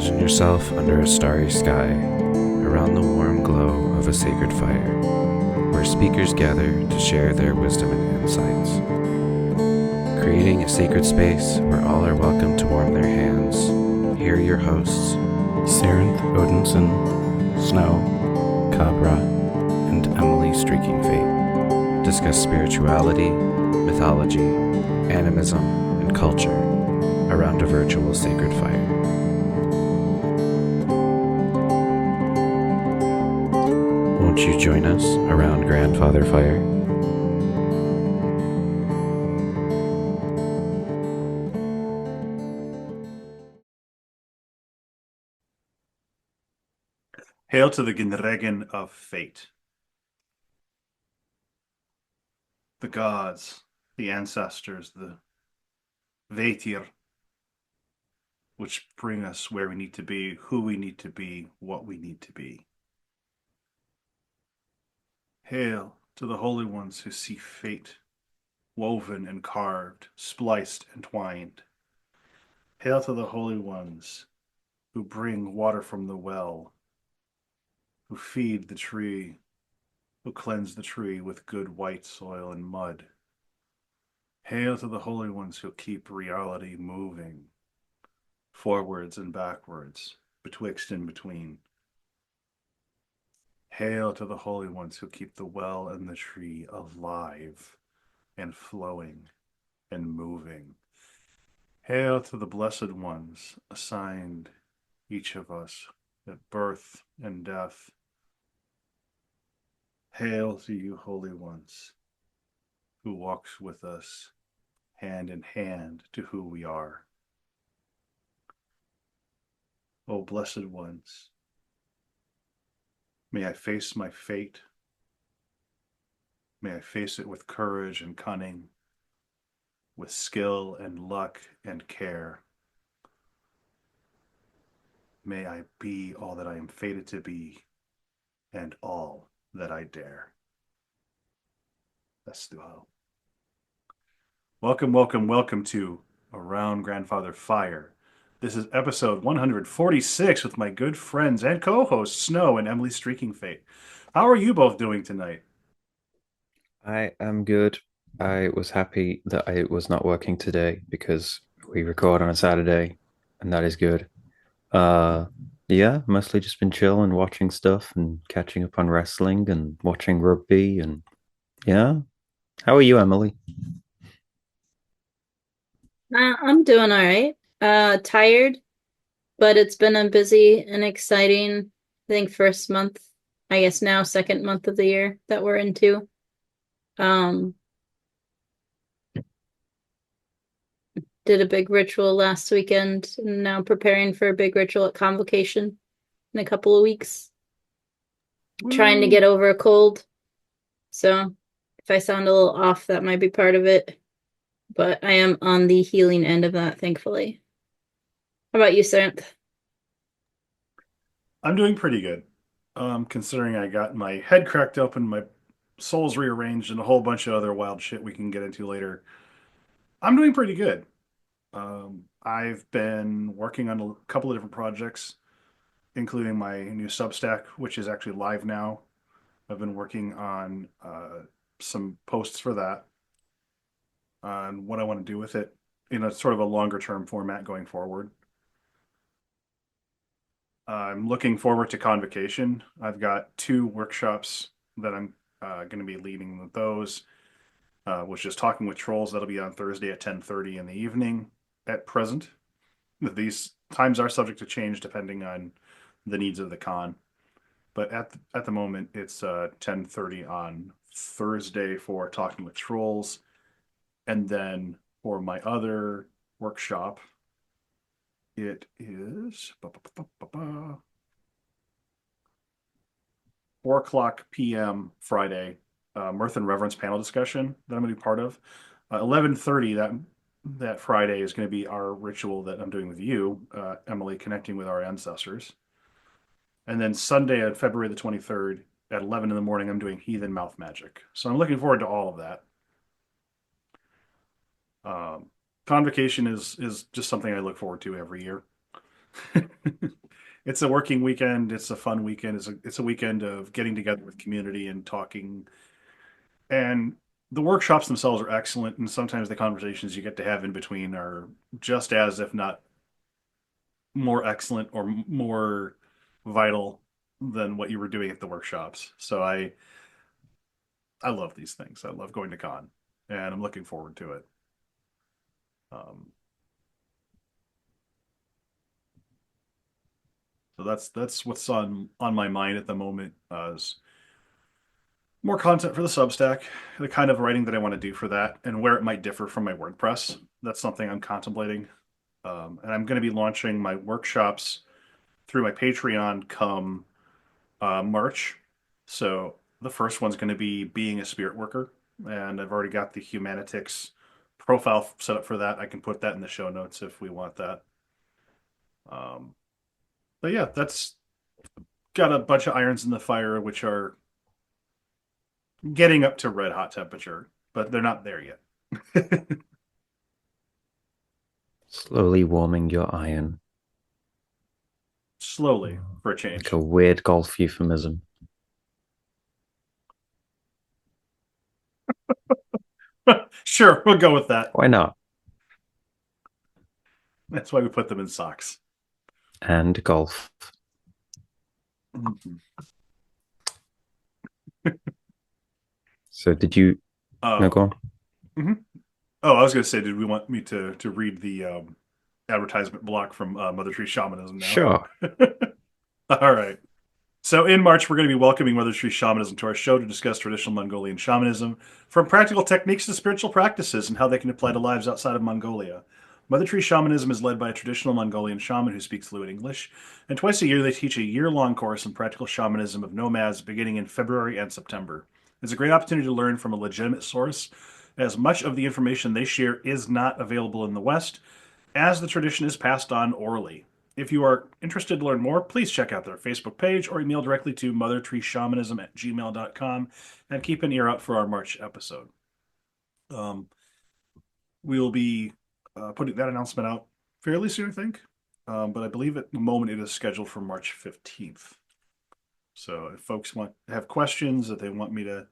Imagine yourself under a starry sky, around the warm glow of a sacred fire, where speakers gather to share their wisdom and insights. Creating a sacred space where all are welcome to warm their hands. Here are your hosts, Sarenth Odinson, Snow, Cabra, and Emily Streaking Fate. Discuss spirituality, mythology, animism, and culture around a virtual sacred fire. Won't you join us around Grandfather Fire? Hail to the Gnregen of fate. The gods, the ancestors, the Veitir, which bring us where we need to be, who we need to be, what we need to be. Hail to the holy ones who see fate woven and carved, spliced and twined. Hail to the holy ones who bring water from the well, who feed the tree, who cleanse the tree with good white soil and mud. Hail to the holy ones who keep reality moving, forwards and backwards, betwixt and between. Hail to the holy ones who keep the well and the tree alive and flowing and moving. Hail to the blessed ones assigned each of us at birth and death. Hail to you, holy ones, who walks with us hand in hand to who we are. O blessed ones, may I face my fate. May I face it with courage and cunning, with skill and luck and care. May I be all that I am fated to be, and all that I dare. That's Duho. Welcome, welcome, welcome to Around Grandfather Fire. This is episode 146 with my good friends and co-hosts Snow and Emily Streaking Fate. How are you both doing tonight? I am good. I was happy that I was not working today because we record on a Saturday, and that is good. Uh, yeah, mostly just been chilling, watching stuff and catching up on wrestling and watching rugby and yeah. How are you, Emily? I'm doing all right. Tired, but it's been a busy and exciting, I think first month, I guess now second month of the year that we're into. Um, did a big ritual last weekend and now preparing for a big ritual at Convocation in a couple of weeks. Trying to Woo! get over a cold. So if I sound a little off, that might be part of it. But I am on the healing end of that, thankfully. How about you, Saranth? I'm doing pretty good. Considering I got my head cracked open, my soul's rearranged, and a whole bunch of other wild shit we can get into later. I'm doing pretty good. I've been working on a couple of different projects, including my new Substack, which is actually live now. I've been working on some posts for that, on what I want to do with it in a sort of a longer term format going forward. I'm looking forward to Convocation. I've got two workshops that I'm going to be leading with those, which is Talking with Trolls. That'll be on Thursday at 10:30 in the evening at present. These times are subject to change depending on the needs of the con. But at the moment, it's 10:30 on Thursday for Talking with Trolls. And then for my other workshop, it is 4 o'clock p.m. Friday, Mirth and Reverence panel discussion that I'm going to be part of. 11:30 that Friday is going to be our ritual that I'm doing with you, Emily, connecting with our ancestors. And then Sunday, on February the 23rd at 11 in the morning, I'm doing Heathen Mouth Magic. So I'm looking forward to all of that. Convocation is just something I look forward to every year. It's a working weekend. It's a fun weekend. It's a weekend of getting together with community and talking. And the workshops themselves are excellent, and sometimes the conversations you get to have in between are just as, if not more excellent or more vital than what you were doing at the workshops. So I love these things. I love going to con, and I'm looking forward to it. Um, so that's what's on my mind at the moment. Is more content for the Substack, the kind of writing that I want to do for that, and where it might differ from my WordPress. That's something I'm contemplating. And I'm going to be launching my workshops through my Patreon come March. So the first one's going to be being a spirit worker, and I've already got the Humanitix profile set up for that. I can put that in the show notes if we want that. But yeah, that's got a bunch of irons in the fire, which are getting up to red hot temperature, but they're not there yet. Slowly warming your iron. Slowly, for a change. Like a weird golf euphemism. Sure, we'll go with that. Why not? That's why we put them in socks. And golf. Mm-hmm. So did you... No, go on. Mm-hmm. Oh, I was going to say, did we want me to read the advertisement block from Mother Tree Shamanism now? Sure. All right. So in March, we're going to be welcoming Mother Tree Shamanism to our show to discuss traditional Mongolian shamanism, from practical techniques to spiritual practices and how they can apply to lives outside of Mongolia. Mother Tree Shamanism is led by a traditional Mongolian shaman who speaks fluent English, and twice a year they teach a year-long course in practical shamanism of nomads beginning in February and September. It's a great opportunity to learn from a legitimate source, as much of the information they share is not available in the West, as the tradition is passed on orally. If you are interested to learn more, please check out their Facebook page or email directly to mothertreeshamanism@gmail.com and keep an ear out for our March episode. We will be putting that announcement out fairly soon, I think. But I believe at the moment it is scheduled for March 15th. So if folks have questions that they want me to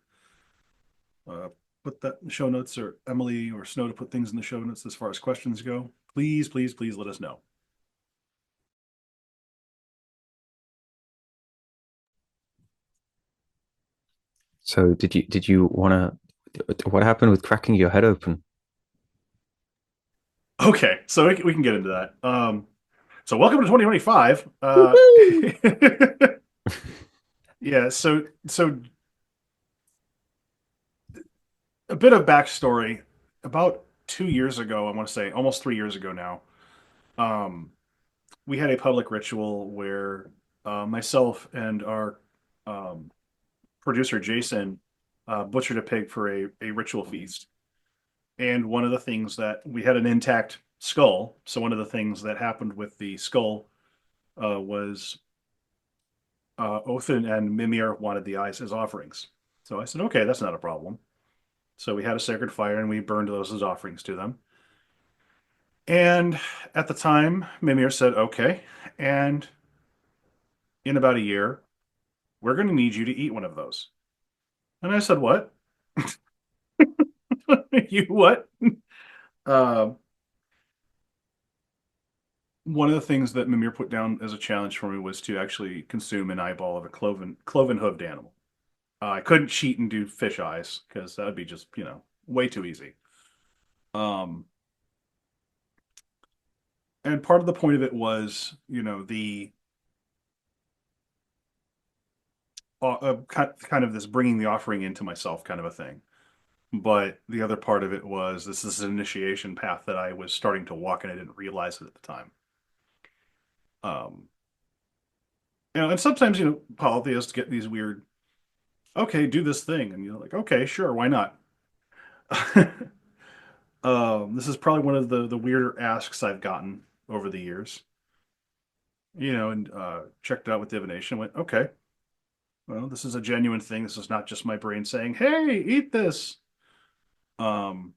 put that in the show notes, or Emily or Snow to put things in the show notes as far as questions go, please, please, please let us know. So did you want to... What happened with cracking your head open? Okay, so we can get into that. So welcome to 2025. Yeah, so a bit of backstory. About 2 years ago, I want to say almost 3 years ago now, we had a public ritual where myself and our producer Jason butchered a pig for a ritual feast. And one of the things that we had an intact skull. So one of the things that happened with the skull was Othin and Mimir wanted the eyes as offerings. So I said, okay, that's not a problem. So we had a sacred fire and we burned those as offerings to them. And at the time, Mimir said, okay. And in about a year, we're going to need you to eat one of those. And I said, what? You what? One of the things that Mimir put down as a challenge for me was to actually consume an eyeball of a cloven hooved animal. I couldn't cheat and do fish eyes because that would be just, way too easy. And part of the point of it was, the kind of this bringing the offering into myself kind of a thing. But the other part of it was this is an initiation path that I was starting to walk and I didn't realize it at the time. And sometimes, polytheists get these weird, okay, do this thing. And you're like, okay, sure, why not? This is probably one of the weirder asks I've gotten over the years. And checked it out with divination. Went, okay, well, this is a genuine thing. This is not just my brain saying, hey, eat this. And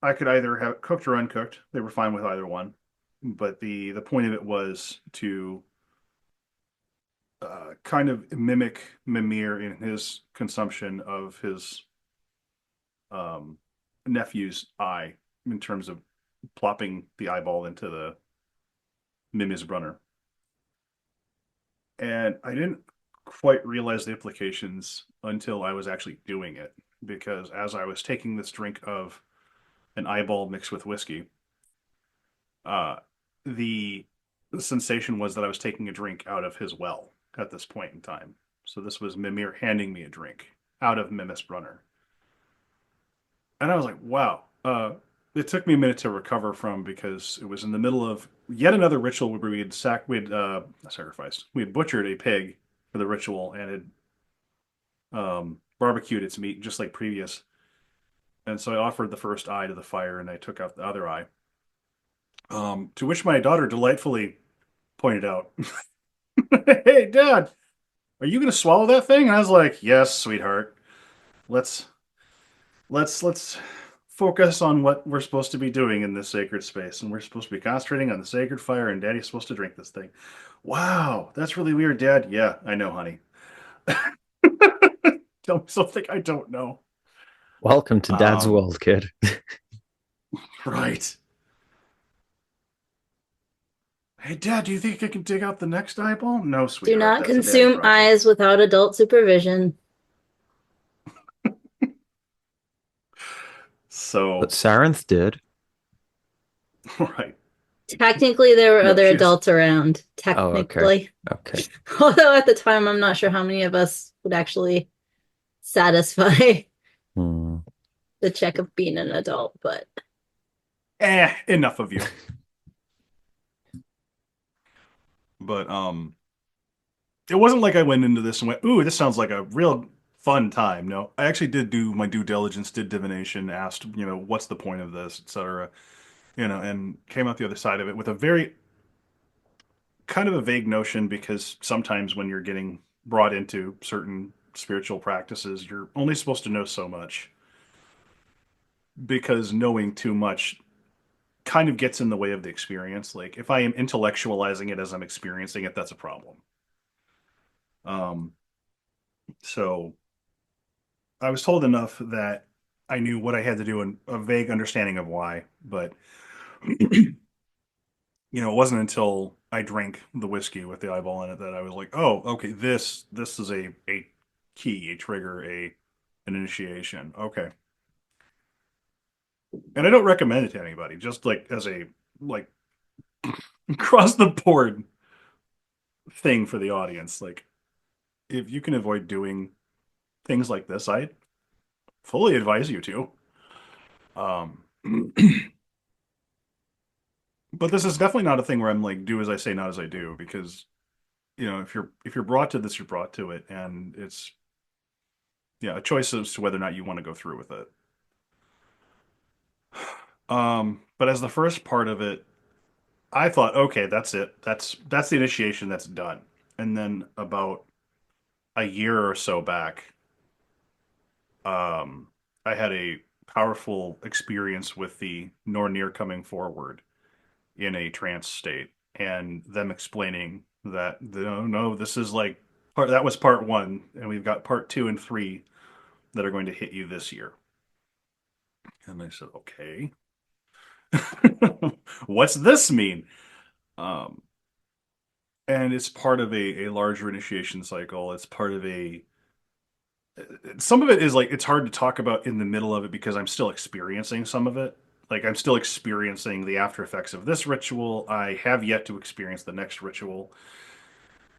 I could either have it cooked or uncooked. They were fine with either one. But the point of it was to kind of mimic Mimir in his consumption of his um, nephew's eye in terms of plopping the eyeball into the Mimir's Brunner. And I didn't quite realize the implications until I was actually doing it. Because as I was taking this drink of an eyeball mixed with whiskey, uh, the sensation was that I was taking a drink out of his well at this point in time. So this was Mimir handing me a drink out of Mimis Brunner. And I was like, wow. It took me a minute to recover from because it was in the middle of yet another ritual where we had sacrificed, we had butchered a pig for the ritual and had barbecued its meat just like previous. And so I offered the first eye to the fire and I took out the other eye. To which my daughter delightfully pointed out, "Hey, Dad, are you going to swallow that thing?" And I was like, "Yes, sweetheart. Let's let's focus on what we're supposed to be doing in this sacred space, and we're supposed to be concentrating on the sacred fire. And Daddy's supposed to drink this thing." Wow, that's really weird, Dad. Yeah, I know, honey. Tell me something I don't know. Welcome to Dad's world, kid. Right. Hey, Dad, do you think I can dig out the next eyeball? No, sweetheart. Do not That's a daddy consume project. eyes without adult supervision. So, But Sarenth did. right. Technically, there were No, other she's- adults around. Oh, okay. Technically. Okay. Although at the time, I'm not sure how many of us would actually satisfy Hmm. the check of being an adult, but Enough of you. But it wasn't like I went into this and went, "Ooh, this sounds like a real fun time." No, I actually did do my due diligence, did divination, asked, what's the point of this, etc. And came out the other side of it with a very kind of a vague notion because sometimes when you're getting brought into certain spiritual practices, you're only supposed to know so much because knowing too much kind of gets in the way of the experience. Like if I am intellectualizing it as I'm experiencing it, that's a problem. So I was told enough that I knew what I had to do and a vague understanding of why, but it wasn't until I drank the whiskey with the eyeball in it that I was like, "Oh, okay, this is a key, a trigger, an initiation." Okay. And I don't recommend it to anybody, just like as a like across the board thing for the audience. Like if you can avoid doing things like this, I fully advise you to. Um but this is definitely not a thing where I'm like do as I say, not as I do, because if you're brought to this, you're brought to it, and it's a choice as to whether or not you want to go through with it. But as the first part of it, I thought, okay, that's it. That's the initiation. That's done. And then about a year or so back, I had a powerful experience with the Nornir coming forward in a trance state, and them explaining that no, this is like that was part one, and we've got part two and three that are going to hit you this year. And I said, okay, what's this mean? And it's part of a larger initiation cycle. It's part of some of it is like it's hard to talk about in the middle of it because I'm still experiencing some of it. Like I'm still experiencing the after effects of this ritual. I have yet to experience the next ritual.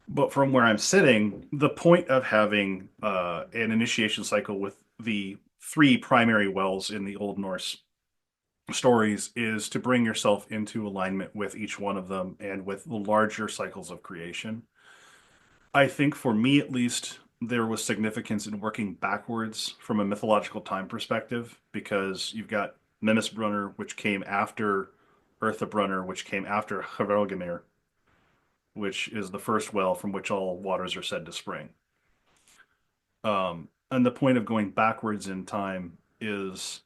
But from where I'm sitting, the point of having an initiation cycle with the three primary wells in the Old Norse stories is to bring yourself into alignment with each one of them and with the larger cycles of creation. I think for me at least, there was significance in working backwards from a mythological time perspective because you've got Mimisbrunner, which came after Earthabrunner, which came after Hvergelmir, which is the first well from which all waters are said to spring. And the point of going backwards in time is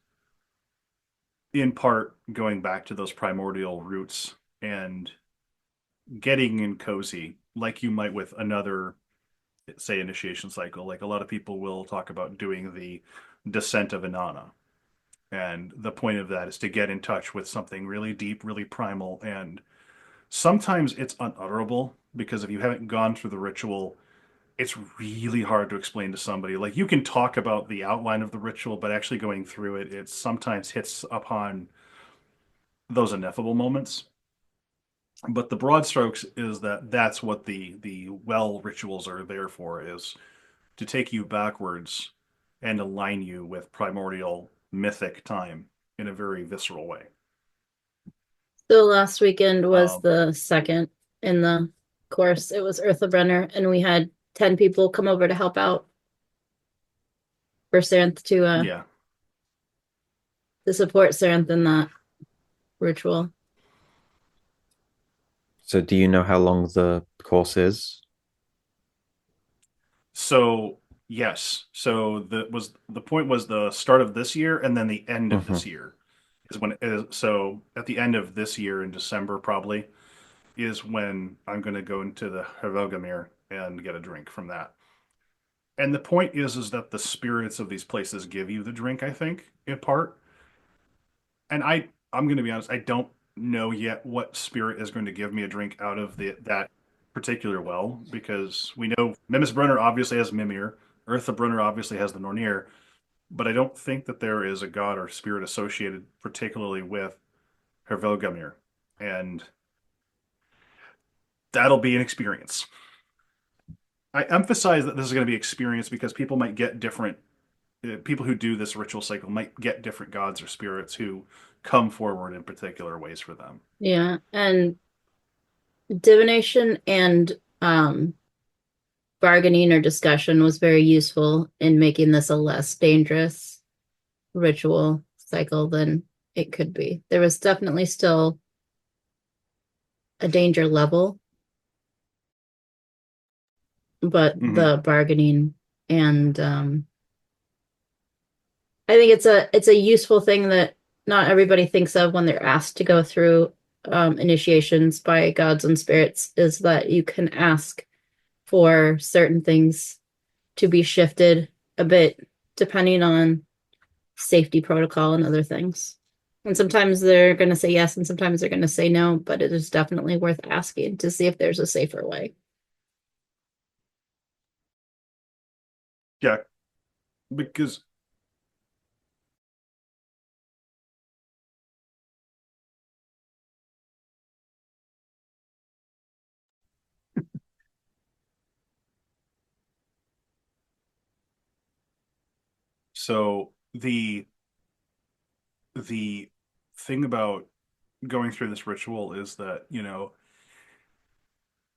in part going back to those primordial roots and getting in cozy, like you might with another, say, initiation cycle. Like a lot of people will talk about doing the descent of Inanna. And the point of that is to get in touch with something really deep, really primal. And sometimes it's unutterable because if you haven't gone through the ritual, it's really hard to explain to somebody. Like you can talk about the outline of the ritual, but actually going through it, it sometimes hits upon those ineffable moments. But the broad strokes is that that's what the well rituals are there for, is to take you backwards and align you with primordial mythic time in a very visceral way. So last weekend was Um, the second in the course. It was Earthbrenner, and we had 10 people come over to help out for Sarenth yeah. to support Sarenth in that ritual. So do you know how long the course is? So yes. So the point was the start of this year and then the end of Hmm. this year is when it is. So at the end of this year in December probably is when I'm going to go into the Hervogamir and get a drink from that. And the point is that the spirits of these places give you the drink, I think, in part. And I'm going to be honest, I don't know yet what spirit is going to give me a drink out of that particular well, because we know Mimis Brunner obviously has Mimir, Eartha Brunner obviously has the Nornir, but I don't think that there is a god or spirit associated particularly with Hervogamir. And that'll be an experience. I emphasize that this is going to be experience because people might get different people who do this ritual cycle might get different gods or spirits who come forward in particular ways for them. Yeah, and divination and bargaining or discussion was very useful in making this a less dangerous ritual cycle than it could be. There was definitely still a danger level, but Mm-hmm. the bargaining and I think it's a useful thing that not everybody thinks of when they're asked to go through initiations by gods and spirits, is that you can ask for certain things to be shifted a bit depending on safety protocol and other things. And sometimes they're going to say yes, and sometimes they're going to say no, but it is definitely worth asking to see if there's a safer way. Yeah, because so the thing about going through this ritual is that,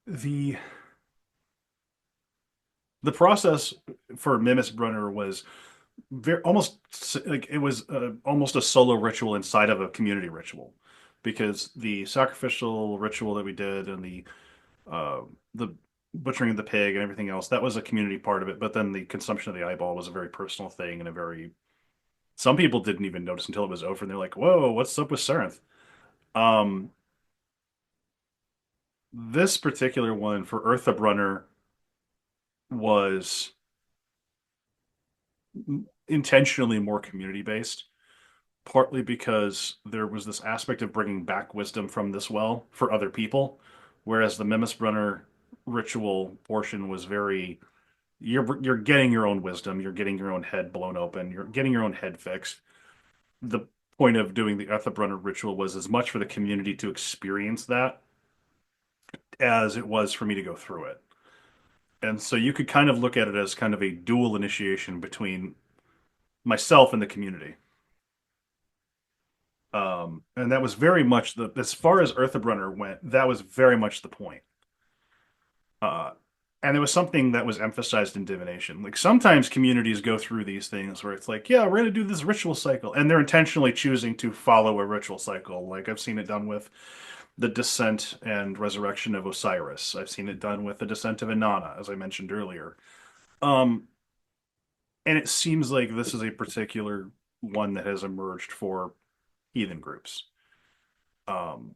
the the process for Mimis Brunner was very almost like it was almost a solo ritual inside of a community ritual, because the sacrificial ritual that we did and uh, the butchering of the pig and everything else, that was a community part of it. But then the consumption of the eyeball was a very personal thing and a very some people didn't even notice until it was over and they're like, "Whoa, what's up with Sarenth?" Um, this particular one for Eartha Brunner was intentionally more community based, partly because there was this aspect of bringing back wisdom from this well for other people, whereas the Mimisbrunner ritual portion was very you're getting your own wisdom, you're getting your own head blown open, you're getting your own head fixed. The point of doing the Ethelbrunner ritual was as much for the community to experience that as it was for me to go through it. And so you could kind of look at it as kind of a dual initiation between myself and the community. And that was very much as far as Earthabrunner went, that was very much the point. Uh, and it was something that was emphasized in divination. Like sometimes communities go through these things where it's like, yeah, we're going to do this ritual cycle, and they're intentionally choosing to follow a ritual cycle. Like I've seen it done with the descent and resurrection of Osiris. I've seen it done with the descent of Inanna, as I mentioned earlier. Um, and it seems like this is a particular one that has emerged for heathen groups. And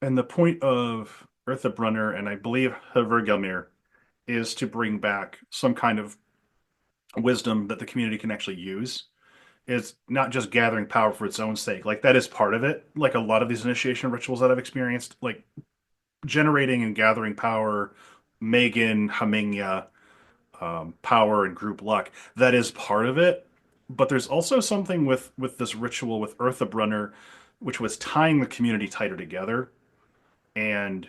the point of Eartha Brunner and I believe Havergelmir is to bring back some kind of wisdom that the community can actually use. It's not just gathering power for its own sake. Like that is part of it. Like a lot of these initiation rituals that I've experienced, like generating and gathering power, Megan, Hamingya, power and group luck. That is part of it. But there's also something with this ritual with Eartha Brunner, which was tying the community tighter together. And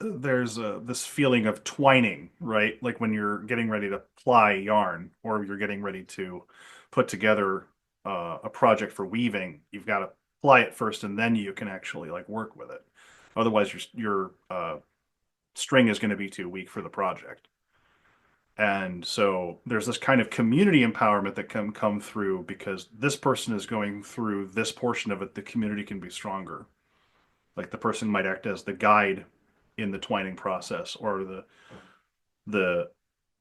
there's this feeling of twining, right? Like when you're getting ready to ply yarn or you're getting ready to put together a project for weaving, you've got to ply it first and then you can actually like work with it. Otherwise, your string is going to be too weak for the project. And so there's this kind of community empowerment that can come through because this person is going through this portion of it. The community can be stronger. Like the person might act as the guide in the twining process or the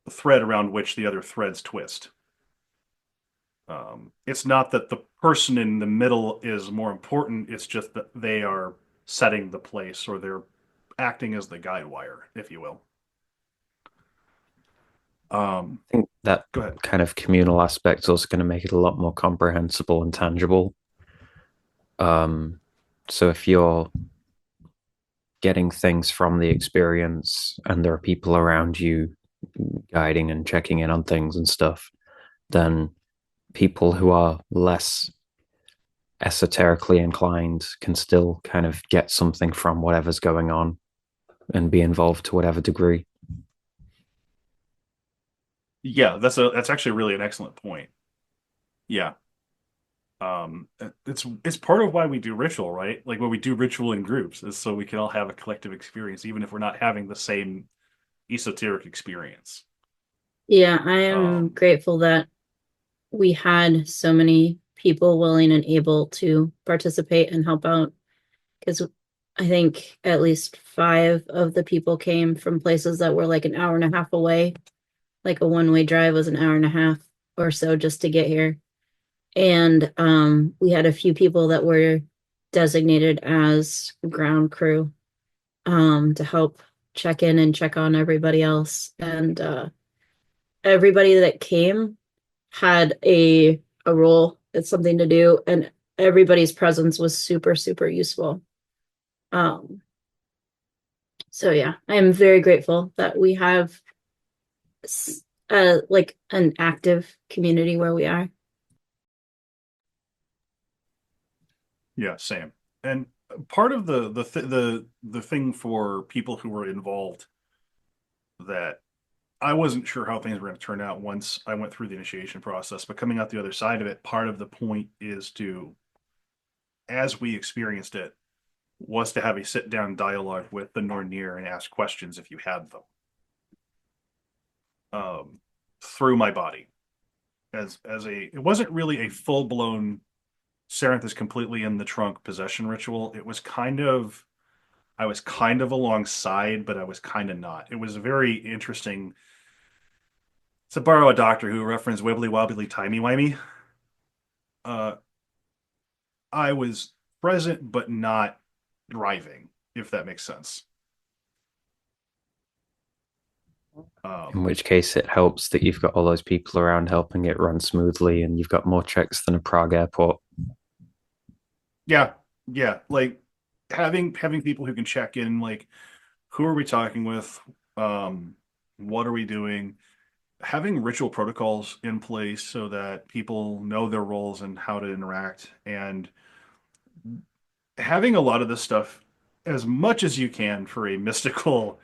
thread around which the other threads twist. It's not that the person in the middle is more important. It's just that they are setting the place or they're acting as the guide wire, if you will. I think that Go ahead. kind of communal aspect is also going to make it a lot more comprehensible and tangible. So if you're getting things from the experience and there are people around you guiding and checking in on things and stuff, then people who are less esoterically inclined can still kind of get something from whatever's going on and be involved to whatever degree. Yeah, that's actually really an excellent point. Yeah. It's part of why we do ritual, right? Like when we do ritual in groups is so we can all have a collective experience, even if we're not having the same esoteric experience. Yeah, I am grateful that we had so many people willing and able to participate and help out because I think at least 5 of the people came from places that were like an hour and a half away. Like a one-way drive was an hour and a half or so just to get here. And we had a few people that were designated as ground crew to help check in and check on everybody else. And everybody that came had a role. It's something to do, and everybody's presence was super, super useful. So yeah, I am very grateful that we have like an active community where we are. Yeah, same. And part of the thing for people who were involved that I wasn't sure how things were going to turn out once I went through the initiation process, but coming out the other side of it, part of the point is to, as we experienced it, was to have a sit down dialogue with the Nornir and ask questions if you had them. Through my body. It wasn't really a full blown Sarenth is completely in the trunk possession ritual. It was I was kind of alongside, but I was kind of not. It was very interesting. To borrow a doctor who referenced wibbly wobbly timey wimey, I was present but not driving, if that makes sense. In which case, it helps that you've got all those people around helping it run smoothly, and you've got more checks than a Prague airport. Yeah, like having people who can check in, like who are we talking with, what are we doing, having ritual protocols in place so that people know their roles and how to interact, and having a lot of this stuff as much as you can for a mystical,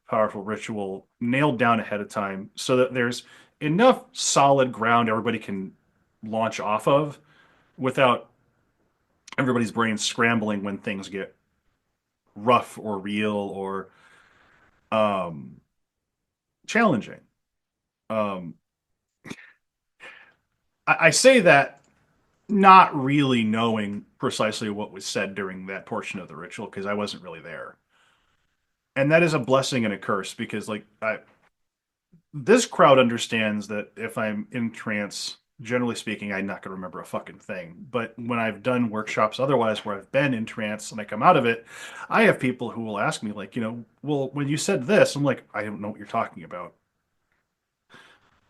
powerful ritual nailed down ahead of time so that there's enough solid ground everybody can launch off of without everybody's brain scrambling when things get rough or real or challenging. I say that not really knowing precisely what was said during that portion of the ritual because I wasn't really there. And that is a blessing and a curse because like this crowd understands that if I'm in trance generally speaking, I'm not going to remember a fucking thing. But when I've done workshops otherwise where I've been in trance and I come out of it, I have people who will ask me, like, well, when you said this, I'm like, I don't know what you're talking about.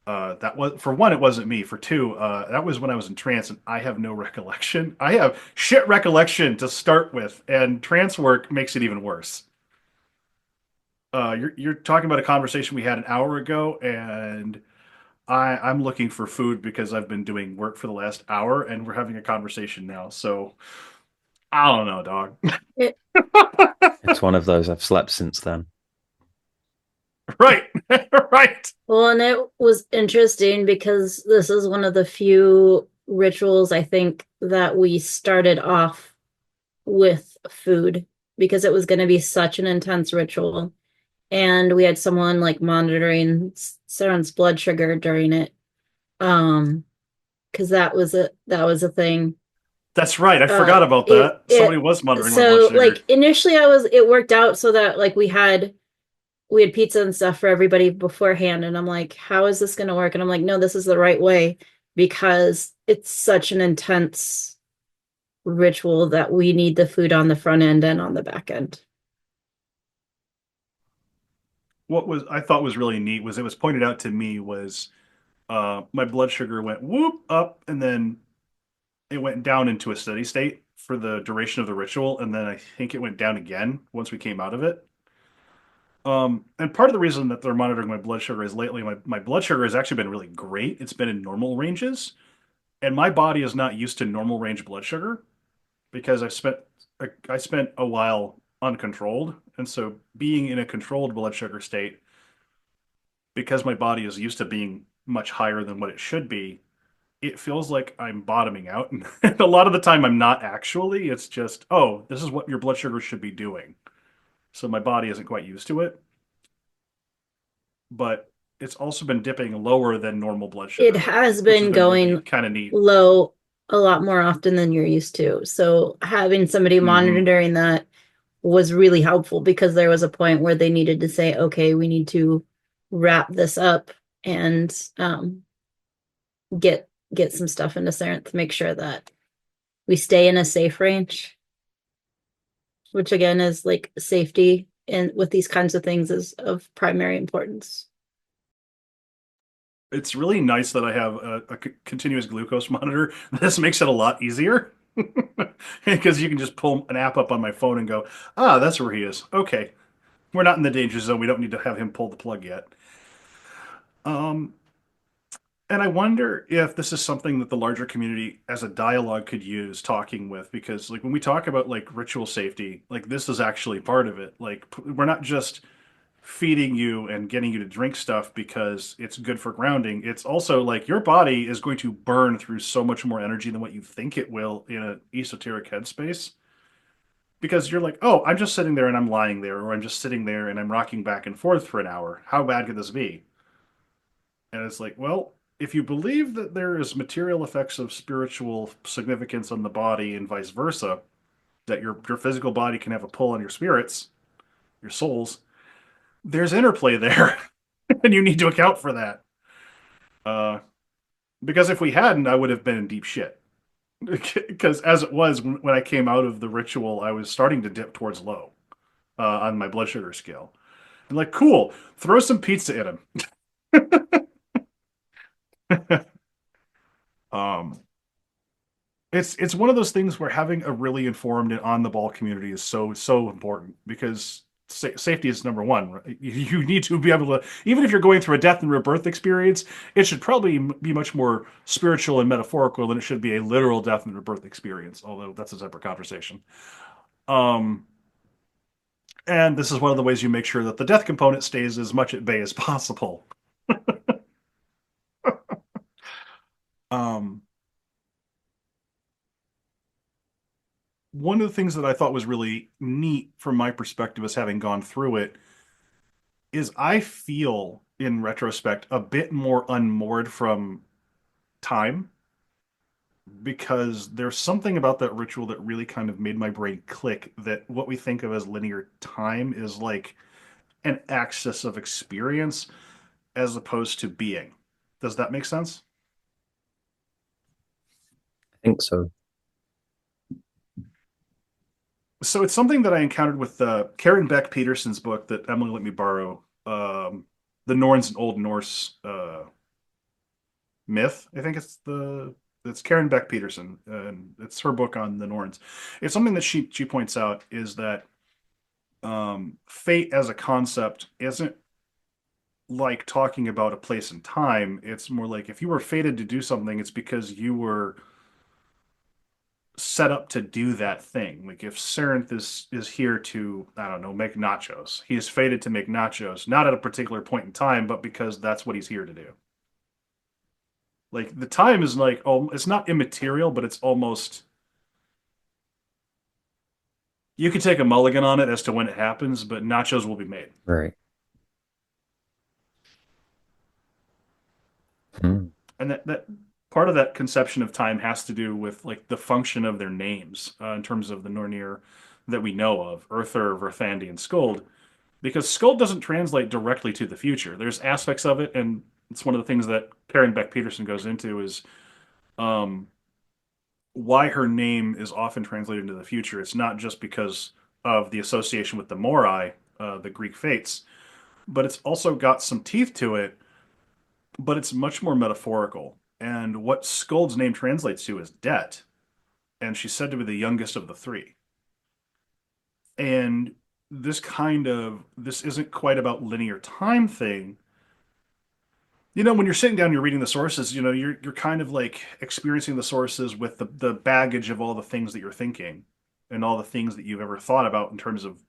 That was, for one, it wasn't me. For two, that was when I was in trance, and I have no recollection. I have shit recollection to start with, and trance work makes it even worse. You're talking about a conversation we had an hour ago, and I'm looking for food because I've been doing work for the last hour, and we're having a conversation now. So I don't know, dog. It, It's one of those. I've slept since then. Right, right. well, and it was interesting because this is one of the few rituals I think that we started off with food because it was going to be such an intense ritual. And we had someone like monitoring Sarah's blood sugar during it. Because that was a thing. That's right. I forgot about that. Somebody was monitoring my blood So sugar. like initially it worked out so that like we had pizza and stuff for everybody beforehand, and I'm like, how is this going to work? And I'm like, no, this is the right way because it's such an intense ritual that we need the food on the front end and on the back end. What was I thought was really neat was it was pointed out to me was my blood sugar went whoop up and then it went down into a steady state for the duration of the ritual, and then I think it went down again once we came out of it. And part of the reason that they're monitoring my blood sugar is lately my blood sugar has actually been really great. It's been in normal ranges, and my body is not used to normal range blood sugar because I spent a while uncontrolled, and so being in a controlled blood sugar state, because my body is used to being much higher than what it should be, it feels like I'm bottoming out. And a lot of the time I'm not actually. It's just, oh, this is what your blood sugar should be doing. So my body isn't quite used to it. But it's also been dipping lower than normal blood sugar. It has been going really kind of neat. low a lot more often than you're used to. So having somebody monitoring that was really helpful because there was a point where they needed to say, okay, we need to wrap this up and get some stuff into Sarenth to make sure that we stay in a safe range, which again is like safety and with these kinds of things is of primary importance. It's really nice that I have a continuous glucose monitor. This makes it a lot easier because you can just pull an app up on my phone and go, that's where he is. Okay, we're not in the danger zone. We don't need to have him pull the plug yet. And I wonder if this is something that the larger community as a dialogue could use talking with, because like when we talk about like ritual safety, like this is actually part of it. Like we're not just feeding you and getting you to drink stuff because it's good for grounding. It's also like your body is going to burn through so much more energy than what you think it will in an esoteric headspace. Because you're like, oh, I'm just sitting there and I'm lying there, or I'm just sitting there and I'm rocking back and forth for an hour. How bad could this be? And it's like, well, if you believe that there is material effects of spiritual significance on the body and vice versa, that your physical body can have a pull on your spirits, your souls, there's interplay there, and you need to account for that. Because if we hadn't, I would have been in deep shit. Because as it was, when I came out of the ritual, I was starting to dip towards low on my blood sugar scale. And like, cool, throw some pizza in him. It's one of those things where having a really informed and on the ball community is so important because safety is number one. Right? You need to be able to, even if you're going through a death and rebirth experience, it should probably be much more spiritual and metaphorical than it should be a literal death and rebirth experience. Although that's a separate conversation. And this is one of the ways you make sure that the death component stays as much at bay as possible. One of the things that I thought was really neat from my perspective as having gone through it is I feel in retrospect a bit more unmoored from time because there's something about that ritual that really kind of made my brain click that what we think of as linear time is like an axis of experience as opposed to being. Does that make sense? think so. So it's something that I encountered with Karen Beck Peterson's book that Emily let me borrow. The Norns and Old Norse myth. I think it's Karen Beck Peterson, and it's her book on the Norns. It's something that she points out is that fate as a concept isn't like talking about a place and time. It's more like if you were fated to do something, it's because you were set up to do that thing. Like if Sarenth is here to, I don't know, make nachos. He is fated to make nachos, not at a particular point in time, but because that's what he's here to do. Like the time is like, oh, it's not immaterial, but it's almost, you can take a mulligan on it as to when it happens, but nachos will be made. Right. Hmm. And that part of that conception of time has to do with like the function of their names in terms of the Nornir that we know of, Urthur, Verthandi, and Skuld, because Skuld doesn't translate directly to the future. There's aspects of it, and it's one of the things that Karen Beck Peterson goes into is why her name is often translated into the future. It's not just because of the association with the Morai, the Greek fates, but it's also got some teeth to it, but it's much more metaphorical. And what Skuld's name translates to is debt. And she's said to be the youngest of the three. And this isn't quite about linear time thing. You know, when you're sitting down, you're reading the sources, you know, you're kind of like experiencing the sources with the baggage of all the things that you're thinking and all the things that you've ever thought about in terms of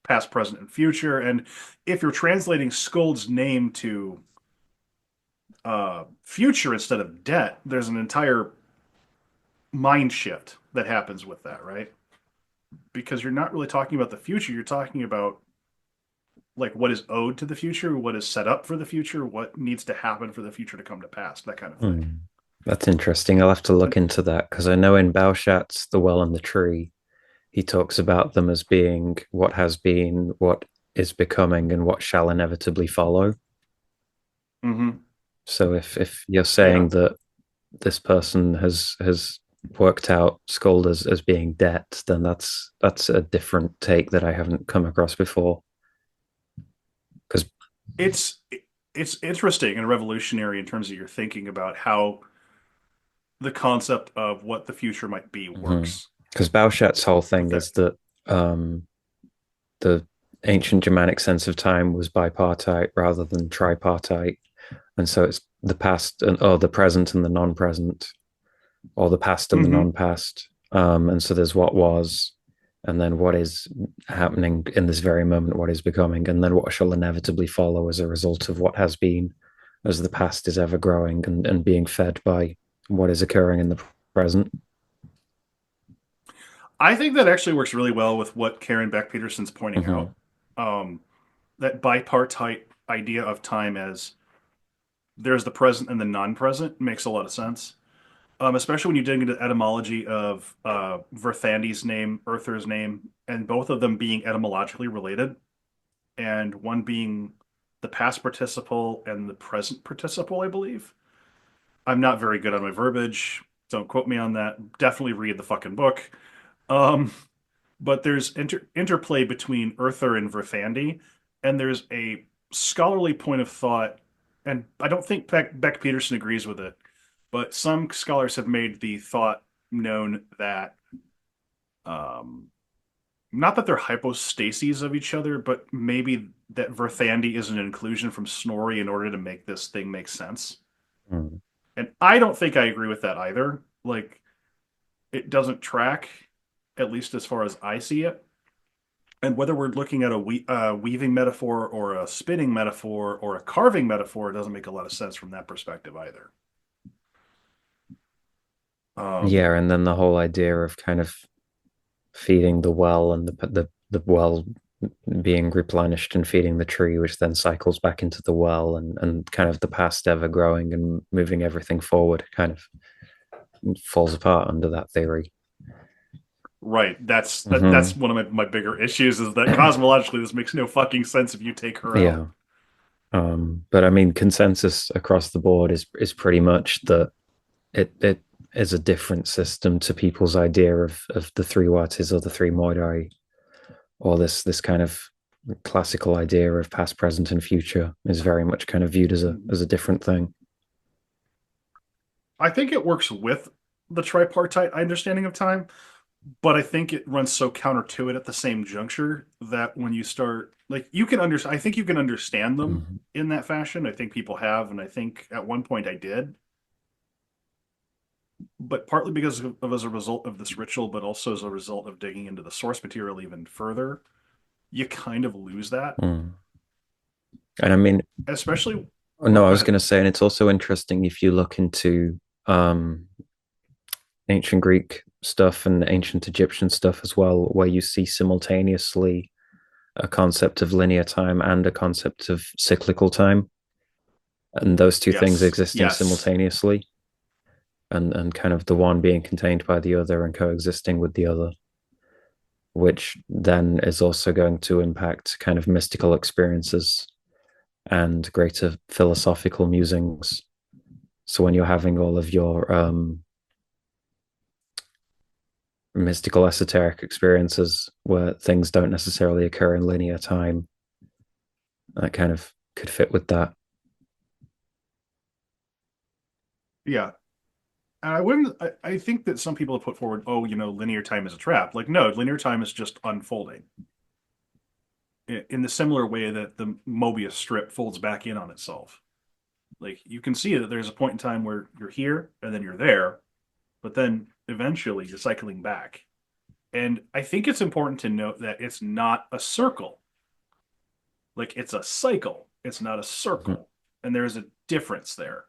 past, present, and future. And if you're translating Skuld's name to future instead of debt, there's an entire mind shift that happens with that, right? Because you're not really talking about the future, you're talking about like what is owed to the future, what is set up for the future, what needs to happen for the future to come to pass, that kind of thing. That's interesting. I'll have to look into that because I know in Baushat's The Well and the Tree, he talks about them as being what has been, what is becoming, and what shall inevitably follow. Mm-hmm. So if you're saying that this person has worked out Skuld as being debt, then that's a different take that I haven't come across before. Because it's interesting and revolutionary in terms of your thinking about how the concept of what the future might be works. Because Baushat's whole thing is that the ancient Germanic sense of time was bipartite rather than tripartite. And so it's the past or the present and the non-present, or the past and the non-past. And so there's what was, and then what is happening in this very moment, what is becoming, and then what shall inevitably follow as a result of what has been, as the past is ever growing and being fed by what is occurring in the present. I think that actually works really well with what Karen Beck Peterson's pointing out. That bipartite idea of time as there's the present and the non-present makes a lot of sense. Especially when you dig into etymology of Verthandi's name, Urthur's name, and both of them being etymologically related, and one being the past participle and the present participle, I believe. I'm not very good on my verbiage. Don't quote me on that. Definitely read the fucking book. But there's interplay between Urthur and Verthandi, and there's a scholarly point of thought, and I don't think Beck Peterson agrees with it, but some scholars have made the thought known that not that they're hypostases of each other, but maybe that Verthandi is an inclusion from Snorri in order to make this thing make sense. And I don't think I agree with that either. Like, it doesn't track, at least as far as I see it. And whether we're looking at a weaving metaphor or a spinning metaphor or a carving metaphor, it doesn't make a lot of sense from that perspective either. Yeah, and then the whole idea of kind of feeding the well and the well being replenished and feeding the tree, which then cycles back into the well, and kind of the past ever growing and moving everything forward kind of falls apart under that theory. Right. That's one of my bigger issues is that cosmologically this makes no fucking sense if you take her out. But I mean, consensus across the board is pretty much that it is a different system to people's idea of the three Watis or the three Moirai, or this kind of classical idea of past, present, and future is very much kind of viewed as a different thing. I think it works with the tripartite understanding of time, but I think it runs so counter to it at the same juncture that when you start, like, you can understand, I think you can understand them in that fashion. I think people have, and I think at one point I did. But partly because of as a result of this ritual, but also as a result of digging into the source material even further, you kind of lose that. And I mean, Especially, no, I was ahead. going to say, and it's also interesting if you look into ancient Greek stuff and ancient Egyptian stuff as well, where you see simultaneously a concept of linear time and a concept of cyclical time, and those two things existing simultaneously, and kind of the one being contained by the other and coexisting with the other, which then is also going to impact kind of mystical experiences and greater philosophical musings. So when you're having all of your mystical esoteric experiences where things don't necessarily occur in linear time, that kind of could fit with that. Yeah. And I think that some people have put forward, oh, linear time is a trap. Like, no, linear time is just unfolding in the similar way that the Mobius strip folds back in on itself. Like, you can see that there's a point in time where you're here and then you're there, but then eventually you're cycling back. And I think it's important to note that it's not a circle. Like, it's a cycle. It's not a circle. And there's a difference there.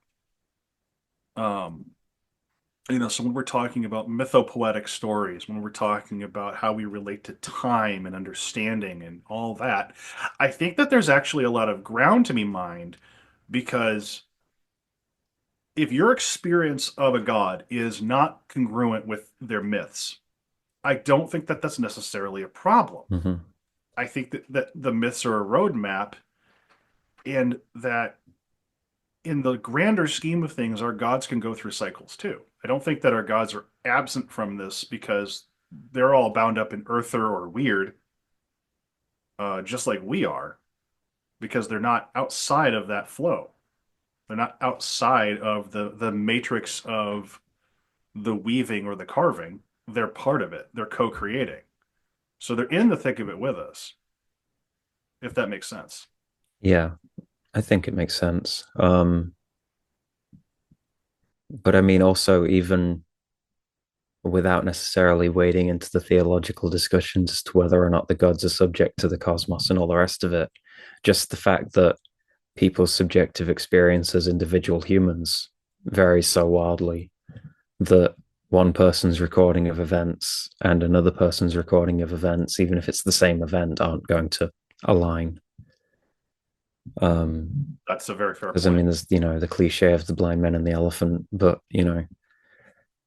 So when we're talking about mythopoetic stories, when we're talking about how we relate to time and understanding and all that, I think that there's actually a lot of ground to be mined, because if your experience of a god is not congruent with their myths, I don't think that that's necessarily a problem. I think that the myths are a roadmap, and that in the grander scheme of things, our gods can go through cycles too. I don't think that our gods are absent from this because they're all bound up in Earther or weird, just like we are, because they're not outside of that flow. They're not outside of the matrix of the weaving or the carving. They're part of it. They're co-creating. So they're in the thick of it with us, if that makes sense. Yeah, I think it makes sense. But I mean, also, even without necessarily wading into the theological discussions as to whether or not the gods are subject to the cosmos and all the rest of it, just the fact that people's subjective experience as individual humans varies so wildly that one person's recording of events and another person's recording of events, even if it's the same event, aren't going to align. That's a very fair point. Because I mean, there's the cliche of the blind man and the elephant, but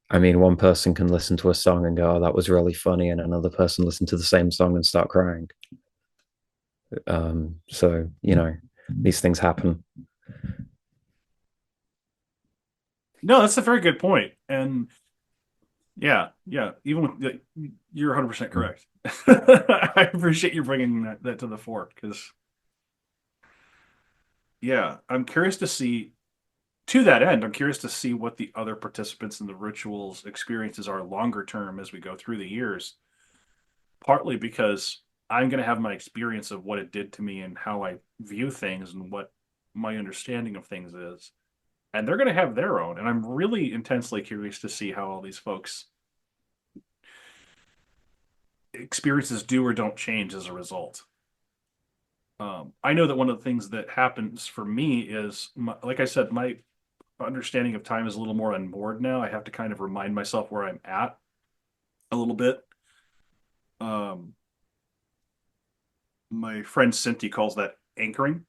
I mean, one person can listen to a song and go, "Oh, that was really funny," and another person listen to the same song and start crying. So these things happen. No, that's a very good point. And yeah, even with, you're 100% correct. I appreciate you bringing that to the fore, because yeah, I'm curious to see, to that end, I'm curious to see what the other participants in the rituals experiences are longer term as we go through the years. Partly because I'm going to have my experience of what it did to me and how I view things and what my understanding of things is. And they're going to have their own. And I'm really intensely curious to see how all these folks' experiences do or don't change as a result. I know that one of the things that happens for me is, like I said, my understanding of time is a little more on board now. I have to kind of remind myself where I'm at a little bit. My friend Cinti calls that anchoring.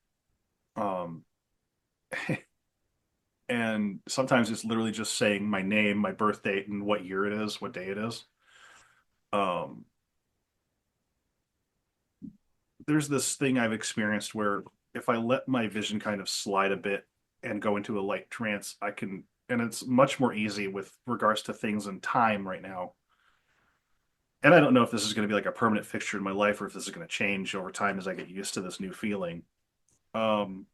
And sometimes it's literally just saying my name, my birth date, and what year it is, what day it is. There's this thing I've experienced where if I let my vision kind of slide a bit and go into a light trance, I can and it's much more easy with regards to things and time right now. And I don't know if this is going to be like a permanent fixture in my life or if this is going to change over time as I get used to this new feeling. Um,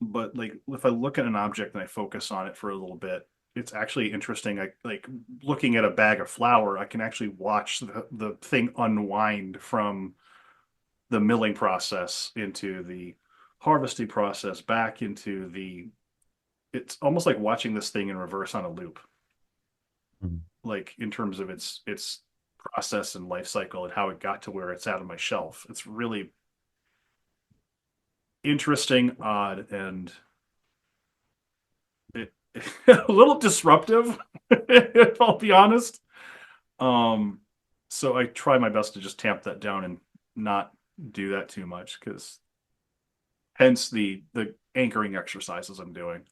but like if I look at an object and I focus on it for a little bit, it's actually interesting. I like looking at a bag of flour, I can actually watch the thing unwind from the milling process into the harvesting process back into the it's almost like watching this thing in reverse on a loop. Mhm. Like in terms of its process and life cycle and how it got to where it's at on my shelf. It's really interesting, odd, and it, a little disruptive, if I'll be honest. So I try my best to just tamp that down and not do that too much, because hence the anchoring exercises I'm doing.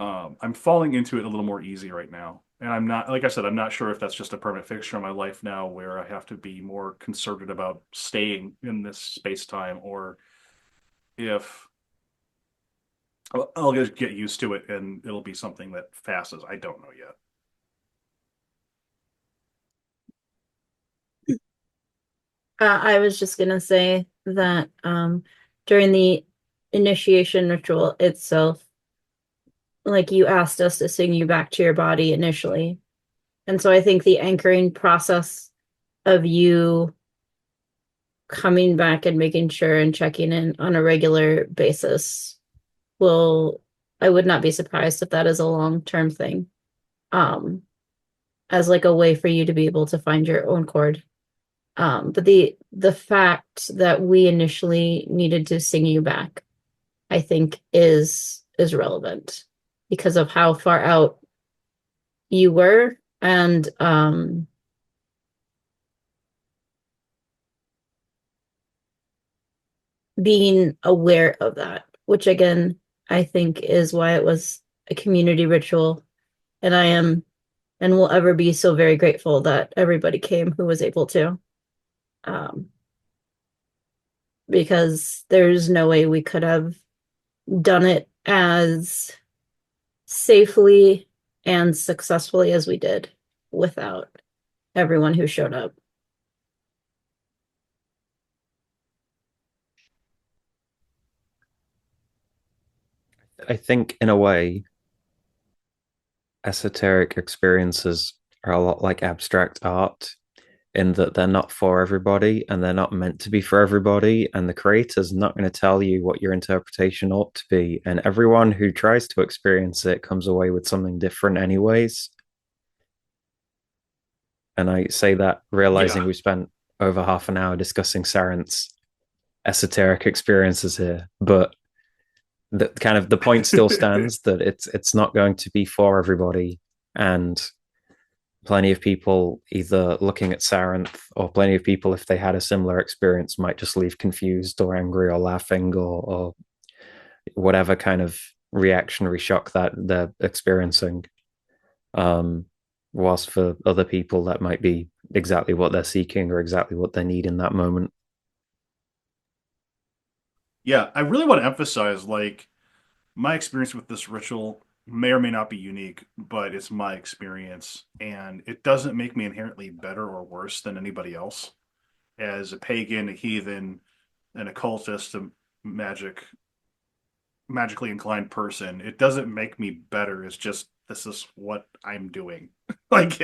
I'm falling into it a little more easy right now. And I'm not, like I said, I'm not sure if that's just a permanent fixture in my life now where I have to be more concerted about staying in this space time, or if I'll just get used to it and it'll be something that passes. I don't know yet. I was just gonna say that during the initiation ritual itself, like you asked us to sing you back to your body initially. And so I think the anchoring process of you coming back and making sure and checking in on a regular basis will, I would not be surprised if that is a long-term thing. As like a way for you to be able to find your own chord. But the fact that we initially needed to sing you back, I think is relevant because of how far out you were, and being aware of that, which again, I think is why it was a community ritual. And I am and will ever be so very grateful that everybody came who was able to. Um, because there's no way we could have done it as safely and successfully as we did without everyone who showed up. I think, in a way, esoteric experiences are a lot like abstract art in that they're not for everybody and they're not meant to be for everybody. And the creator's not going to tell you what your interpretation ought to be. And everyone who tries to experience it comes away with something different, anyways. And I say that realizing Yeah. we spent over half an hour discussing Sarent's esoteric experiences here, but the kind of the point still stands that it's not going to be for everybody, and plenty of people either looking at Sarenth or plenty of people, if they had a similar experience, might just leave confused or angry or laughing or whatever kind of reactionary shock that they're experiencing. Whilst for other people, that might be exactly what they're seeking or exactly what they need in that moment. Yeah, I really want to emphasize like my experience with this ritual may or may not be unique, but it's my experience, and it doesn't make me inherently better or worse than anybody else. As a pagan, a heathen, an occultist, a magically inclined person, it doesn't make me better. It's just this is what I'm doing. Like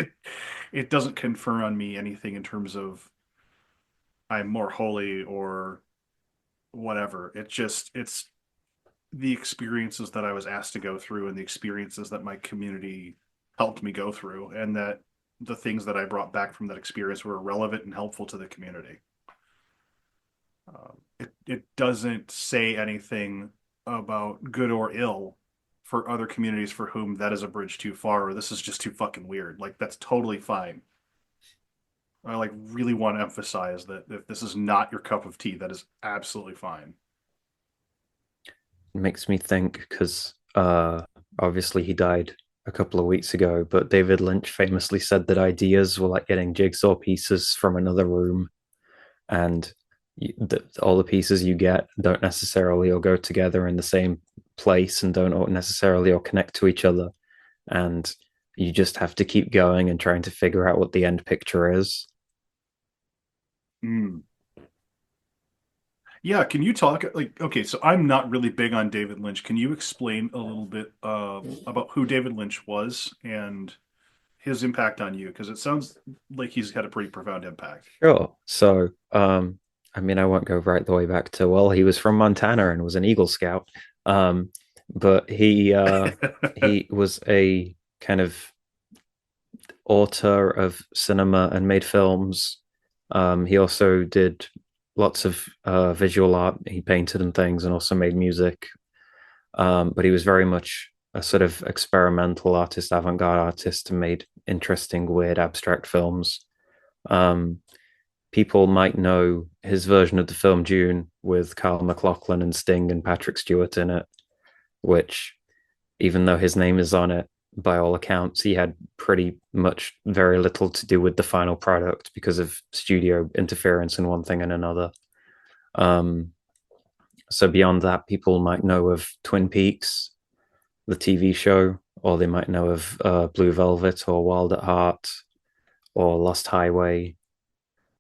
it doesn't confer on me anything in terms of I'm more holy or whatever. It's the experiences that I was asked to go through and the experiences that my community helped me go through, and that the things that I brought back from that experience were relevant and helpful to the community. It doesn't say anything about good or ill for other communities for whom that is a bridge too far or this is just too fucking weird. Like that's totally fine. I like really want to emphasize that if this is not your cup of tea, that is absolutely fine. It makes me think because obviously he died a couple of weeks ago, but David Lynch famously said that ideas were like getting jigsaw pieces from another room, and all the pieces you get don't necessarily all go together in the same place and don't necessarily all connect to each other, and you just have to keep going and trying to figure out what the end picture is. Yeah, can you talk like okay, so I'm not really big on David Lynch. Can you explain a little bit about who David Lynch was and his impact on you? Because it sounds like he's had a pretty profound impact. Sure. So, I mean, I won't go right the way back to, well, he was from Montana and was an Eagle Scout. Um, but he was a kind of author of cinema and made films. He also did lots of visual art. He painted and things, and also made music. But he was very much a sort of experimental artist, avant-garde artist, and made interesting, weird, abstract films. Um, People might know his version of the film Dune with Kyle MacLachlan and Sting and Patrick Stewart in it, which, even though his name is on it, by all accounts, he had pretty much very little to do with the final product because of studio interference in one thing and another. So beyond that, people might know of Twin Peaks, the TV show, or they might know of Blue Velvet or Wild at Heart or Lost Highway.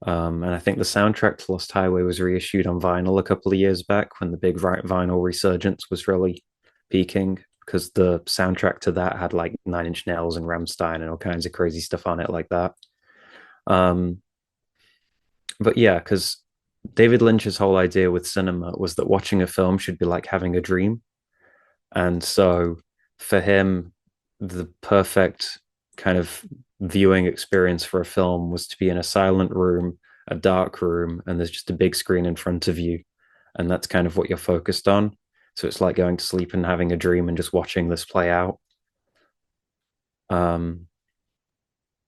And I think the soundtrack to Lost Highway was reissued on vinyl a couple of years back when the big vinyl resurgence was really peaking, because the soundtrack to that had like Nine Inch Nails and Rammstein and all kinds of crazy stuff on it like that. But yeah, because David Lynch's whole idea with cinema was that watching a film should be like having a dream. And so for him, the perfect kind of viewing experience for a film was to be in a silent room, a dark room, and there's just a big screen in front of you. And that's kind of what you're focused on. So it's like going to sleep and having a dream and just watching this play out.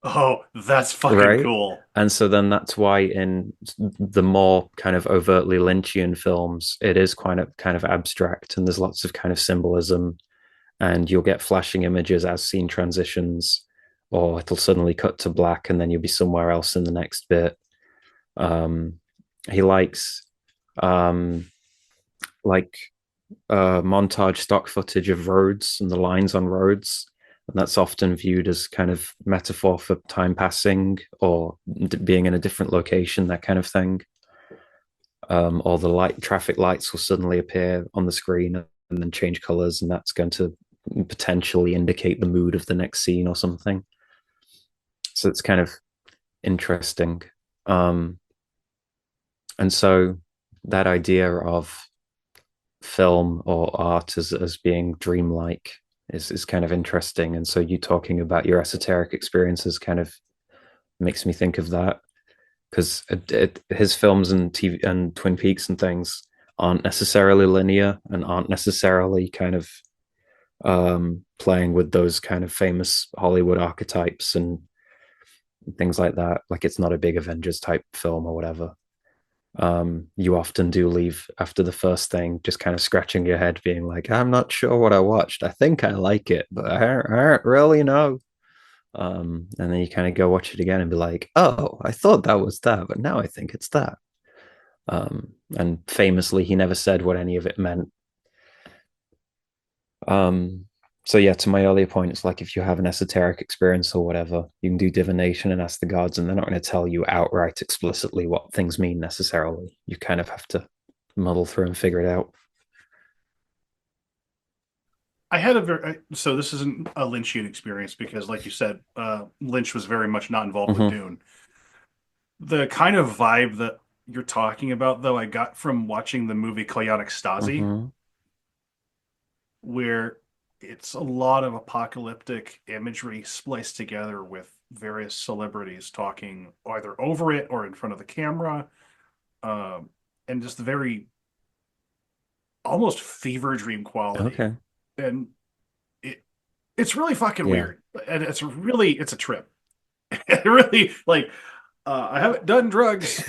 Oh, that's fucking Right. cool. And so then that's why in the more kind of overtly Lynchian films, it is quite a kind of abstract, and there's lots of kind of symbolism, and you'll get flashing images as scene transitions, or it'll suddenly cut to black and then you'll be somewhere else in the next bit. He likes like montage stock footage of roads and the lines on roads, and that's often viewed as kind of metaphor for time passing or being in a different location, that kind of thing. Or the traffic lights will suddenly appear on the screen and then change colors, and that's going to potentially indicate the mood of the next scene or something. So it's kind of interesting. And so that idea of film or art as being dreamlike is kind of interesting. And so you talking about your esoteric experiences kind of makes me think of that, because his films and TV and Twin Peaks and things aren't necessarily linear and aren't necessarily kind of playing with those kind of famous Hollywood archetypes and things like that. Like, it's not a big Avengers type film or whatever. You often do leave after the first thing just kind of scratching your head, being like, I'm not sure what I watched. I think I like it, but I don't really know. And then you kind of go watch it again and be like, oh, I thought that was that, but now I think it's that. And famously, he never said what any of it meant. So yeah, to my earlier point, it's like if you have an esoteric experience or whatever, you can do divination and ask the gods, and they're not going to tell you outright explicitly what things mean necessarily. You kind of have to muddle through and figure it out. I had so this isn't a Lynchian experience because, like you said, Lynch was very much not involved with Dune. The kind of vibe that you're talking about, though, I got from watching the movie Koyaanisq Stasi, where it's a lot of apocalyptic imagery spliced together with various celebrities talking either over it or in front of the camera, and just the very almost fever dream quality. Okay. And it's really fucking weird, and it's a trip. It really, like, I haven't done drugs,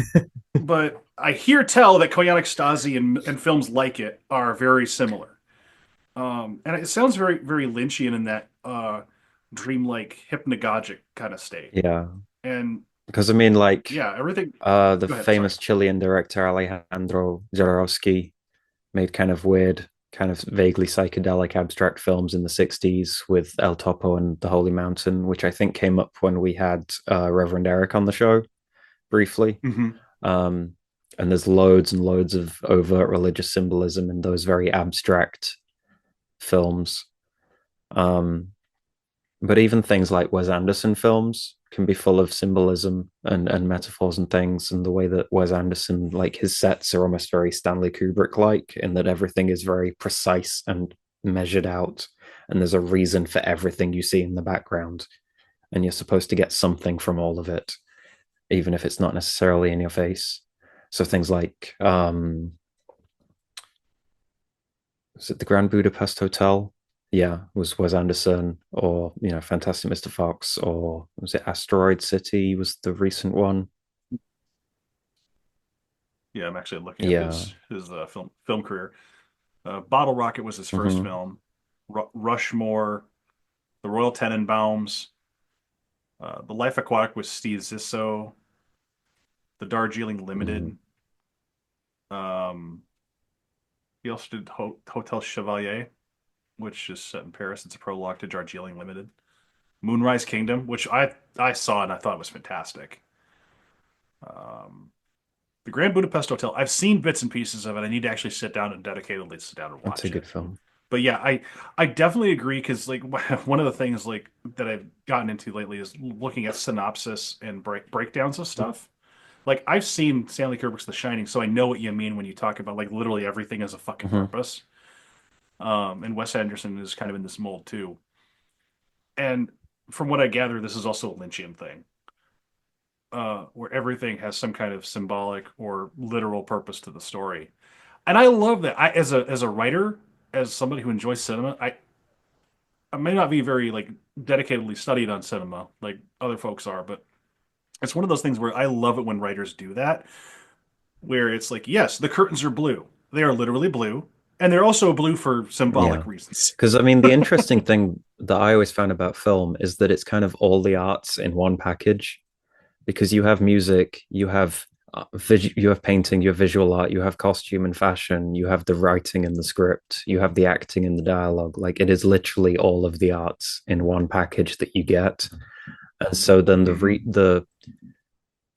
but I hear tell that Koyaanisq Stasi and films like it are very similar. And it sounds very, very Lynchian in that dreamlike, hypnagogic kind of state. Yeah. And because I mean, like, everything. The famous Chilean director Alejandro Jodorowsky made kind of weird kind of vaguely psychedelic abstract films in the 60s with El Topo and The Holy Mountain, which I think came up when we had Reverend Eric on the show briefly. Hmm. Um, and there's loads and loads of overt religious symbolism in those very abstract films. Um, but even things like Wes Anderson films can be full of symbolism and metaphors and things. And the way that Wes Anderson, like his sets are almost very Stanley Kubrick like, in that everything is very precise and measured out. And there's a reason for everything you see in the background. And you're supposed to get something from all of it, even if it's not necessarily in your face. So things like, is it the Grand Budapest Hotel? Yeah, was Wes Anderson, or Fantastic Mr. Fox, or was it Asteroid City? Was the recent one? Yeah, I'm actually looking up Yeah. his film career. Bottle Rocket was his first Hmm. film. Rushmore, The Royal Tenenbaums, The Life Aquatic with Steve Zissou, The Darjeeling Hmm. Limited. Um, he also did Hotel Chevalier, which is set in Paris. It's a prologue to Darjeeling Limited. Moonrise Kingdom, which I saw and I thought was fantastic. Um, the Grand Budapest Hotel. I've seen bits and pieces of it. I need to actually sit down and dedicatedly sit down and That's a watch good it. film. But yeah, I definitely agree because like one of the things like that I've gotten into lately is looking at synopsis and breakdowns of stuff. Like I've seen Stanley Kubrick's The Shining, so I know what you mean when you talk about like literally everything has a fucking Hmm. purpose. And Wes Anderson is kind of in this mold too. And from what I gather, this is also a Lynchian thing, where everything has some kind of symbolic or literal purpose to the story. And I love that. I as a writer, as somebody who enjoys cinema, I may not be very like dedicatedly studied on cinema like other folks are, but it's one of those things where I love it when writers do that, where it's like, yes, the curtains are blue. They are literally blue, and they're also blue for Yeah. symbolic reasons. Because I mean, the interesting thing that I always found about film is that it's kind of all the arts in one package. Because you have music, you have you have painting, you have visual art, you have costume and fashion, you have the writing and the script, you have the acting and the dialogue. Like it is literally all of the arts in one package that you get. And so then Hmm. the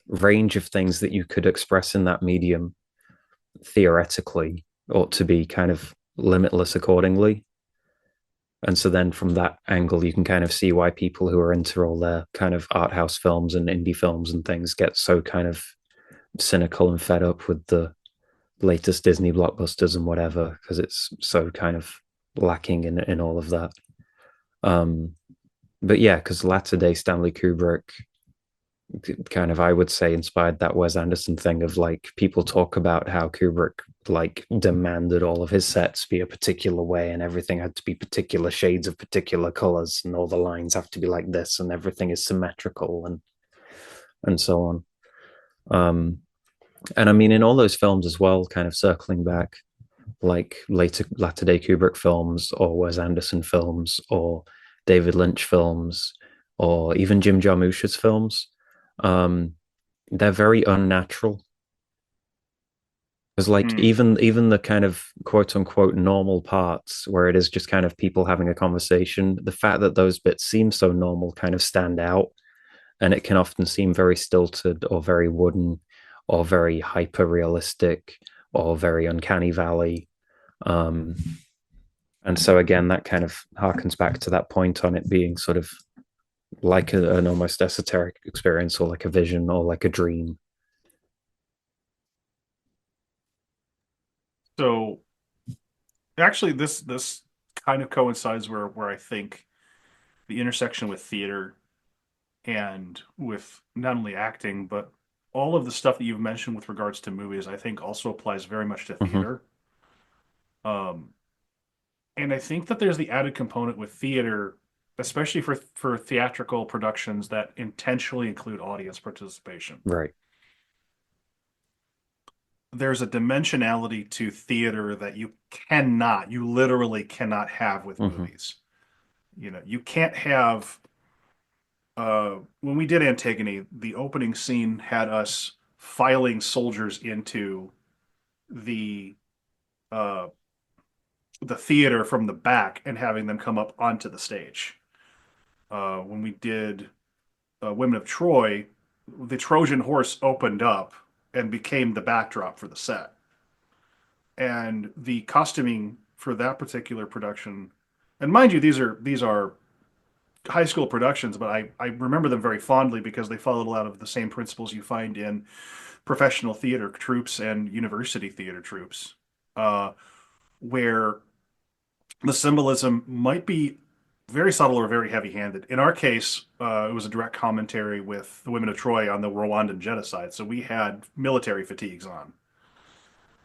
range of things that you could express in that medium theoretically ought to be kind of limitless accordingly. And so then from that angle, you can kind of see why people who are into all their kind of art house films and indie films and things get so kind of cynical and fed up with the latest Disney blockbusters and whatever, because it's so kind of lacking in all of that. Um, but yeah, because latter day Stanley Kubrick kind of, I would say, inspired that Wes Anderson thing of like people talk about how Kubrick like demanded all of his sets be a particular way and everything had to be particular shades of particular colors and all the lines have to be like this and everything is symmetrical and so on. Um, and I mean, in all those films as well, kind of circling back, like latter day Kubrick films or Wes Anderson films or David Lynch films or even Jim Jarmusch's films, um, they're very unnatural. Because like Mm. even the kind of quote unquote normal parts where it is just kind of people having a conversation, the fact that those bits seem so normal kind of stand out, and it can often seem very stilted or very wooden or very hyper realistic or very uncanny valley. Um, and so again, that kind of harkens back to that point on it being sort of like an almost esoteric experience or like a vision or like a dream. So actually, this kind of coincides where I think the intersection with theater and with not only acting but all of the stuff that you've mentioned with regards to movies, I think also applies very much to Mm-hmm. theater. Um, and I think that there's the added component with theater, especially for theatrical productions that intentionally include audience participation. Right. There's a dimensionality to theater that you literally cannot have with Mm-hmm. movies. You know, you can't have when we did Antigone, the opening scene had us filing soldiers into the uh the theater from the back and having them come up onto the stage. When we did Women of Troy, the Trojan horse opened up and became the backdrop for the set. And the costuming for that particular production, and mind you, these are high school productions, but I remember them very fondly because they followed a lot of the same principles you find in professional theater troops and university theater troops, where the symbolism might be very subtle or very heavy-handed. In our case, it was a direct commentary with the Women of Troy on the Rwandan genocide, so we had military fatigues on.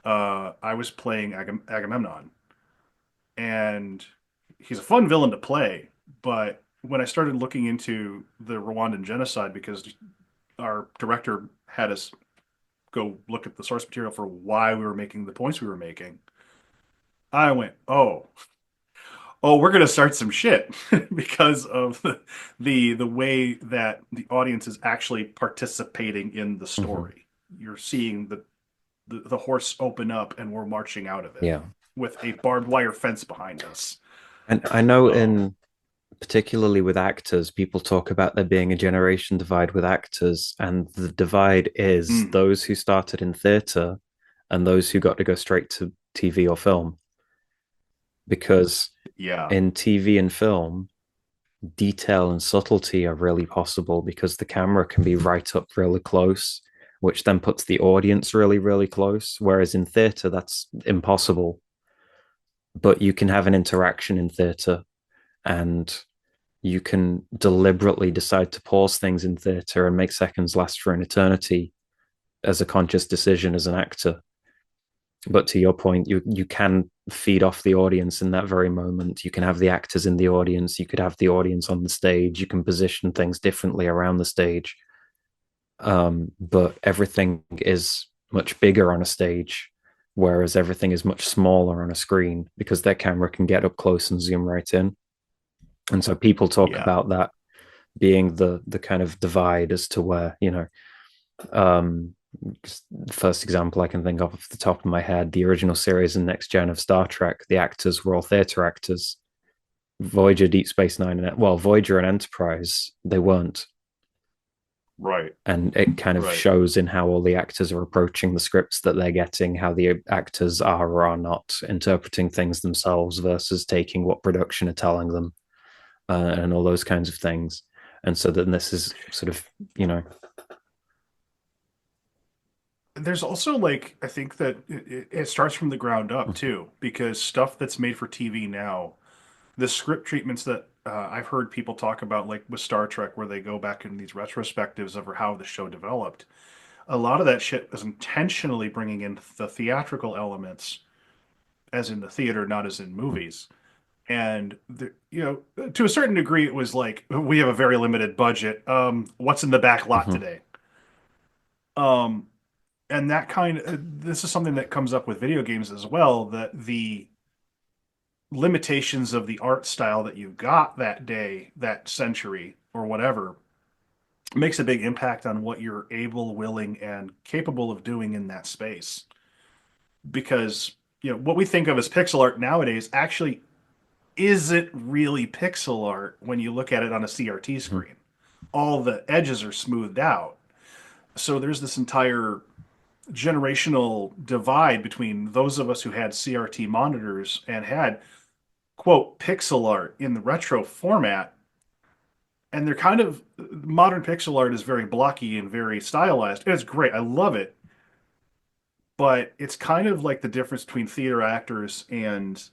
I was playing Agamemnon, and he's a fun villain to play, but when I started looking into the Rwandan genocide, because our director had us go look at the source material for why we were making the points we were making, I went, oh, we're gonna start some shit because of the way that the audience is actually participating in the story. You're seeing the horse open up and we're marching out of it. Yeah. With a barbed wire fence behind us. And I know in particularly with actors, people talk about there being a generation divide with actors, and the divide is those who started in theatre and those who got to go straight to TV or film. Because in TV and film, detail and subtlety are really possible because the camera can be right up really close, which then puts the audience really, really close. Whereas in theatre, that's impossible. But you can have an interaction in theatre, and you can deliberately decide to pause things in theatre and make seconds last for an eternity as a conscious decision as an actor. But to your point, you can feed off the audience in that very moment. You can have the actors in the audience. You could have the audience on the stage. You can position things differently around the stage. But everything is much bigger on a stage, whereas everything is much smaller on a screen because their camera can get up close and zoom right in. And so people talk about that being the kind of divide as to where, first example I can think of off the top of my head, the original series and next gen of Star Trek, the actors were all theatre actors. Voyager, Deep Space Nine, and Voyager and Enterprise, they weren't. Right. And it kind of shows in how all the actors are approaching the scripts that they're getting, how the actors are or are not interpreting things themselves versus taking what production are telling them, and all those kinds of things. And so then this is sort of, There's also I think that it starts from the ground up too, because stuff that's made for TV now, the script treatments that I've heard people talk about, like with Star Trek, where they go back in these retrospectives over how the show developed, a lot of that shit is intentionally bringing in the theatrical elements, as in the theater, not as in movies. And to a certain degree, it was like, we have a very limited budget. What's in the back lot today? And that this is something that comes up with video games as well, that the limitations of the art style that you got that day, that century, or whatever, makes a big impact on what you're able, willing, and capable of doing in that space. Because, what we think of as pixel art nowadays actually isn't really pixel art when you look at it on a CRT screen. All the edges are smoothed out. So there's this entire generational divide between those of us who had CRT monitors and had, quote, pixel art in the retro format. And they're kind of, modern pixel art is very blocky and very stylized. And it's great. I love it. But it's kind of like the difference between theater actors and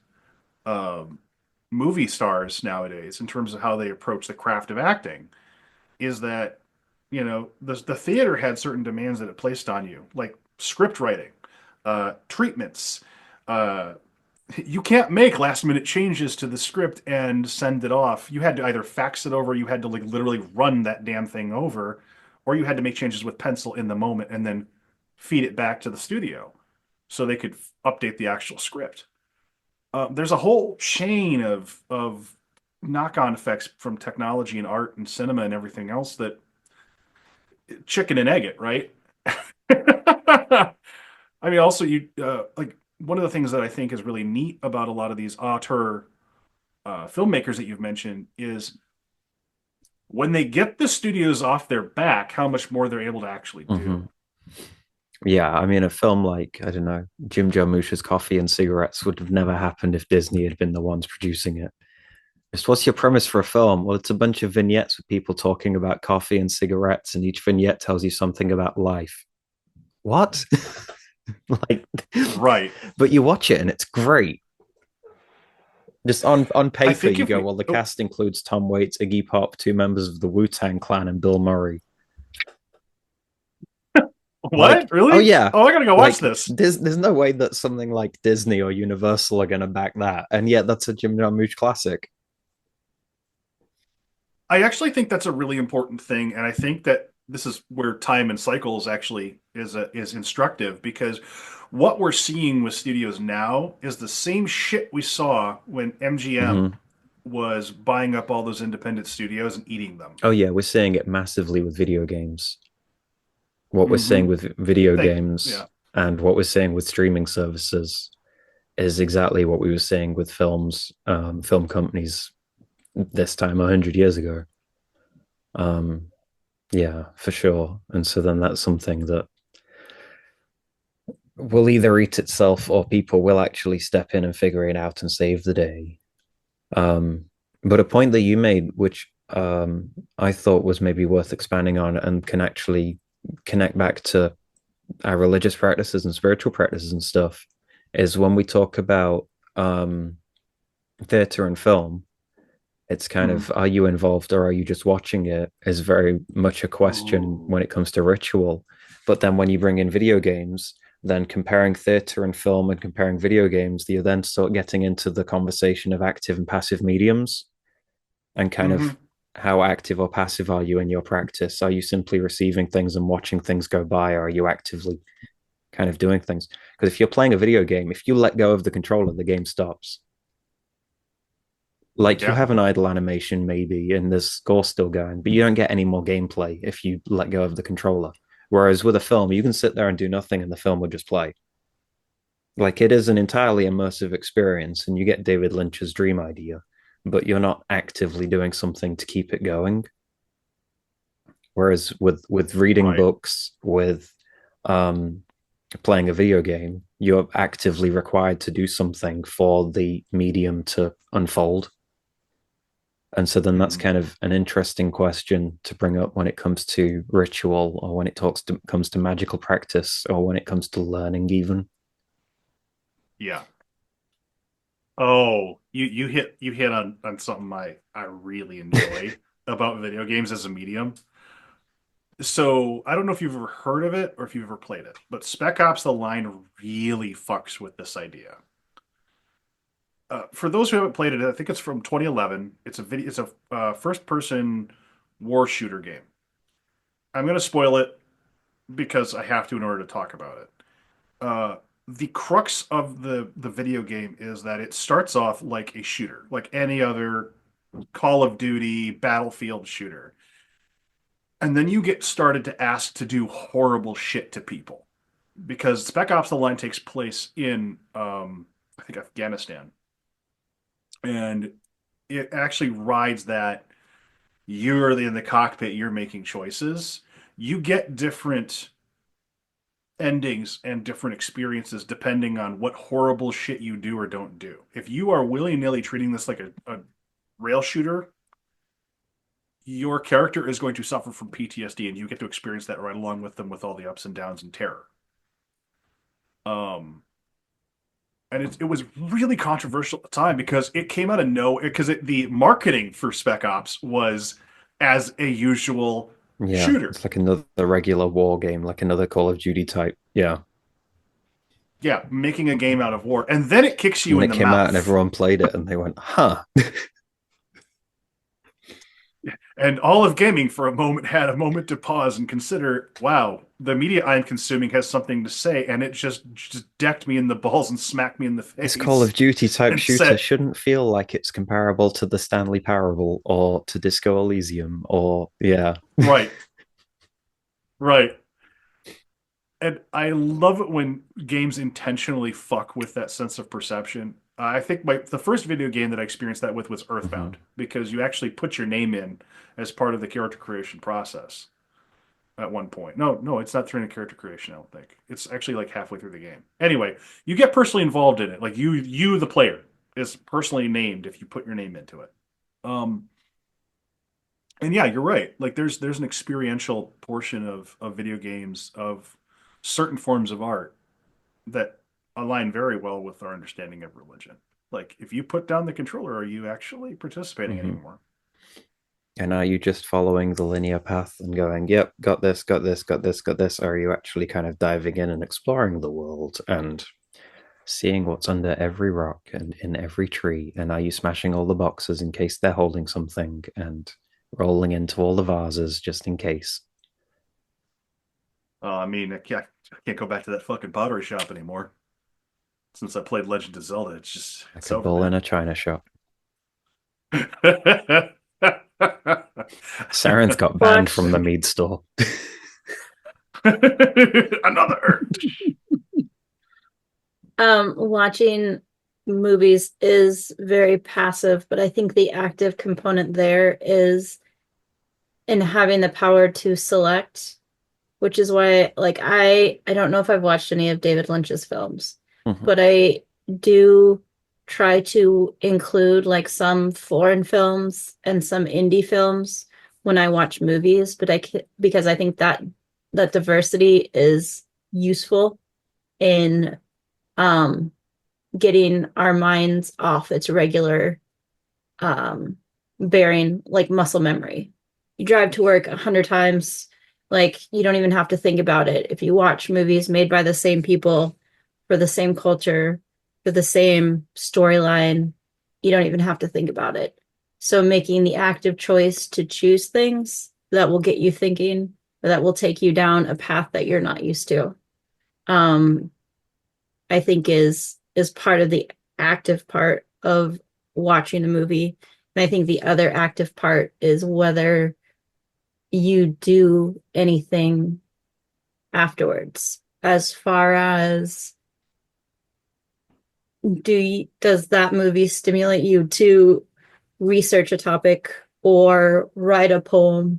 movie stars nowadays in terms of how they approach the craft of acting, is that, the theater had certain demands that it placed on you, like script writing, treatments. You can't make last minute changes to the script and send it off. You had to either fax it over, you had to literally run that damn thing over, or you had to make changes with pencil in the moment and then feed it back to the studio so they could update the actual script. There's a whole chain of knock-on effects from technology and art and cinema and everything else that chicken and egg it, right? I mean, also one of the things that I think is really neat about a lot of these auteur filmmakers that you've mentioned is when they get the studios off their back, how much more they're able to actually do. Mm-hmm. Yeah, I mean, a film like, I don't know, Jim Jarmusch's Coffee and Cigarettes would have never happened if Disney had been the ones producing it. Just what's your premise for a film? Well, it's a bunch of vignettes with people talking about coffee and cigarettes, and each vignette tells you something about life. What? Like, right. But you watch it and it's great. Just on paper, you go, well, the oh, cast includes Tom Waits, Iggy Pop, 2 members of the Wu-Tang Clan, and Bill Murray. What? Really? Oh, yeah. Oh, I gotta go watch this. There's no way that something like Disney or Universal are going to back that. And yet that's a Jim Jarmusch classic. I actually think that's a really important thing. And I think that this is where time and cycles actually is instructive, because what we're seeing with studios now is the same shit we saw when MGM was buying up all those independent studios and eating them. Oh, yeah. We're seeing it massively with video games. What we're seeing with video games and what we're seeing with streaming services is exactly what we were seeing with films, film companies this time 100 years ago. Yeah, for sure. And so then that's something that will either eat itself or people will actually step in and figure it out and save the day. But a point that you made, which I thought was maybe worth expanding on and can actually connect back to our religious practices and spiritual practices and stuff, is when we talk about theater and film, it's kind of, are you involved or are you just watching it, is very much a question when it comes to ritual. But then when you bring in video games, then comparing theater and film and comparing video games, you then start getting into the conversation of active and passive mediums and kind of how active or passive are you in your practice? Are you simply receiving things and watching things go by, or are you actively kind of doing things? Because if you're playing a video game, if you let go of the controller, the game stops. Like you have an idle animation maybe, and there's score still going, but you don't get any more gameplay if you let go of the controller. Whereas with a film, you can sit there and do nothing and the film will just play. Like it is an entirely immersive experience, and you get David Lynch's dream idea, but you're not actively doing something to keep it going. Whereas with reading books, with playing a video game, you're actively required to do something for the medium to unfold. And so then that's kind of an interesting question to bring up when it comes to ritual, or when it comes to magical practice, or when it comes to learning even. Yeah. Oh, you hit on something I really enjoy about video games as a medium. So I don't know if you've ever heard of it or if you've ever played it, but Spec Ops: The Line really fucks with this idea. For those who haven't played it, I think it's from 2011. It's a first-person war shooter game. I'm going to spoil it because I have to in order to talk about it. The crux of the video game is that it starts off like a shooter, like any other Call of Duty, Battlefield shooter. And then you get started to ask to do horrible shit to people. Because Spec Ops: The Line takes place in, I think, Afghanistan. And it actually rides that you're in the cockpit, you're making choices. You get different endings and different experiences depending on what horrible shit you do or don't do. If you are willy-nilly treating this like a rail shooter, your character is going to suffer from PTSD, and you get to experience that right along with them, with all the ups and downs and terror. And it was really controversial at the time because it came out of nowhere, because the marketing for Spec Ops was as a usual shooter. It's like another regular war game, like another Call of Duty type. Yeah, making a game out of war. And then it kicks you in the mouth. It came out and everyone played it and they went, huh. And all of gaming for a moment had a moment to pause and consider, wow, the media I'm consuming has something to say, and it just decked me in the balls and smacked me in the face. This Call of Duty type shooter shouldn't feel like it's comparable to the Stanley Parable or to Disco Elysium or, Right. And I love it when games intentionally fuck with that sense of perception. I think the first video game that I experienced that with was Earthbound, because you actually put your name in as part of the character creation process at one point. No, it's not during the character creation, I don't think. It's actually like halfway through the game. Anyway, you get personally involved in it. Like you the player, is personally named if you put your name into it. And yeah, you're right. Like there's an experiential portion of video games, of certain forms of art that align very well with our understanding of religion. Like if you put down the controller, are you actually participating anymore? And are you just following the linear path and going, yep, got this, got this, got this, got this? Or are you actually kind of diving in and exploring the world and seeing what's under every rock and in every tree? And are you smashing all the boxes in case they're holding something and rolling into all the vases just in case? I mean, I can't go back to that fucking pottery shop anymore. Since I played Legend of Zelda, it's Like a bull in a china shop. Saren's got banned from the mead store. Another. Watching movies is very passive, but I think the active component there is in having the power to select, which is why, like, I don't know if I've watched any of David Lynch's films, but I do try to include like some foreign films and some indie films when I watch movies, because I think that diversity is useful in getting our minds off its regular bearing, like muscle memory. You drive to work 100 times, like you don't even have to think about it. If you watch movies made by the same people for the same culture, for the same storyline, you don't even have to think about it. So making the active choice to choose things that will get you thinking, or that will take you down a path that you're not used to, I think is part of the active part of watching a movie. And I think the other active part is whether you do anything afterwards, as far as does that movie stimulate you to research a topic or write a poem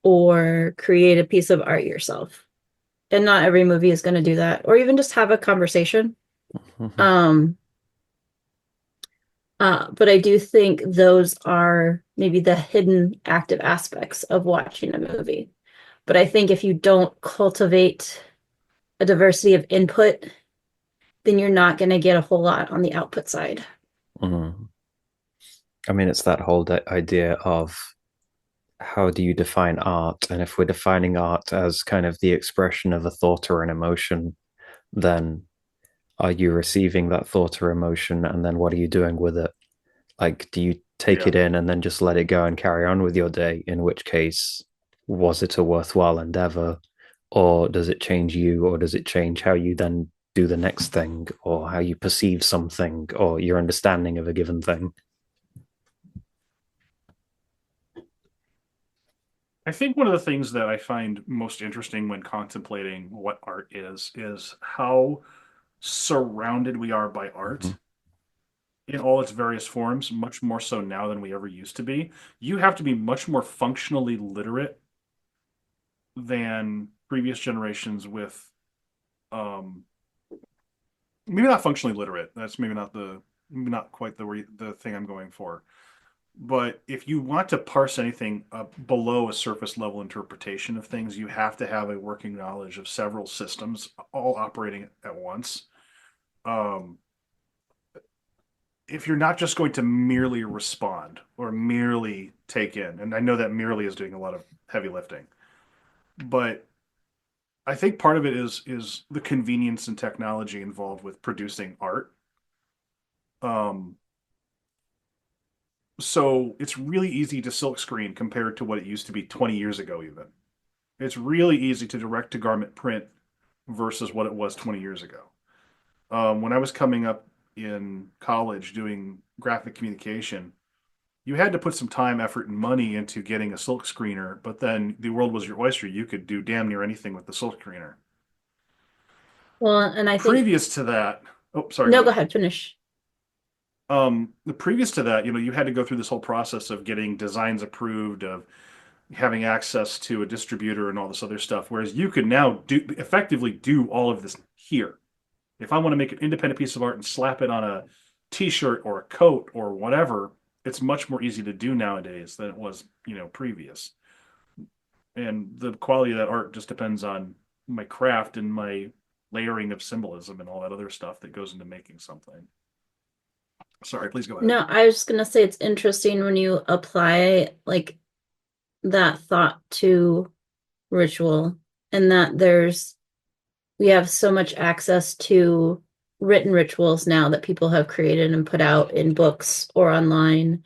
or create a piece of art yourself. And not every movie is going to do that, or even just have a conversation. But I do think those are maybe the hidden active aspects of watching a movie. But I think if you don't cultivate a diversity of input, then you're not going to get a whole lot on the output side. I mean, it's that whole idea of how do you define art? And if we're defining art as kind of the expression of a thought or an emotion, then are you receiving that thought or emotion? And then what are you doing with it? Like, do you take it in and then just let it go and carry on with your day? In which case, was it a worthwhile endeavor? Or does it change you? Or does it change how you then do the next thing? Or how you perceive something? Or your understanding of a given thing? I think one of the things that I find most interesting when contemplating what art is how surrounded we are by art in all its various forms, much more so now than we ever used to be. You have to be much more functionally literate than previous generations with, maybe not functionally literate. That's maybe not quite the thing I'm going for. But if you want to parse anything below a surface level interpretation of things, you have to have a working knowledge of several systems all operating at once. If you're not just going to merely respond or merely take in, and I know that merely is doing a lot of heavy lifting, but I think part of it is the convenience and technology involved with producing art. So it's really easy to silkscreen compared to what it used to be 20 years ago, even. It's really easy to direct to garment print versus what it was 20 years ago. When I was coming up in college doing graphic communication, you had to put some time, effort, and money into getting a silk screener, but then the world was your oyster. You could do damn near anything with the silk screener. Well, and I think Previous to that, oh, sorry, go no, go ahead. ahead, finish. The previous to that, you had to go through this whole process of getting designs approved, of having access to a distributor and all this other stuff. Whereas you could now effectively do all of this here. If I want to make an independent piece of art and slap it on a t-shirt or a coat or whatever, it's much more easy to do nowadays than it was, previous. And the quality of that art just depends on my craft and my layering of symbolism and all that other stuff that goes into making something. Sorry, please go ahead. No, I was just gonna say it's interesting when you apply like that thought to ritual, and that we have so much access to written rituals now that people have created and put out in books or online.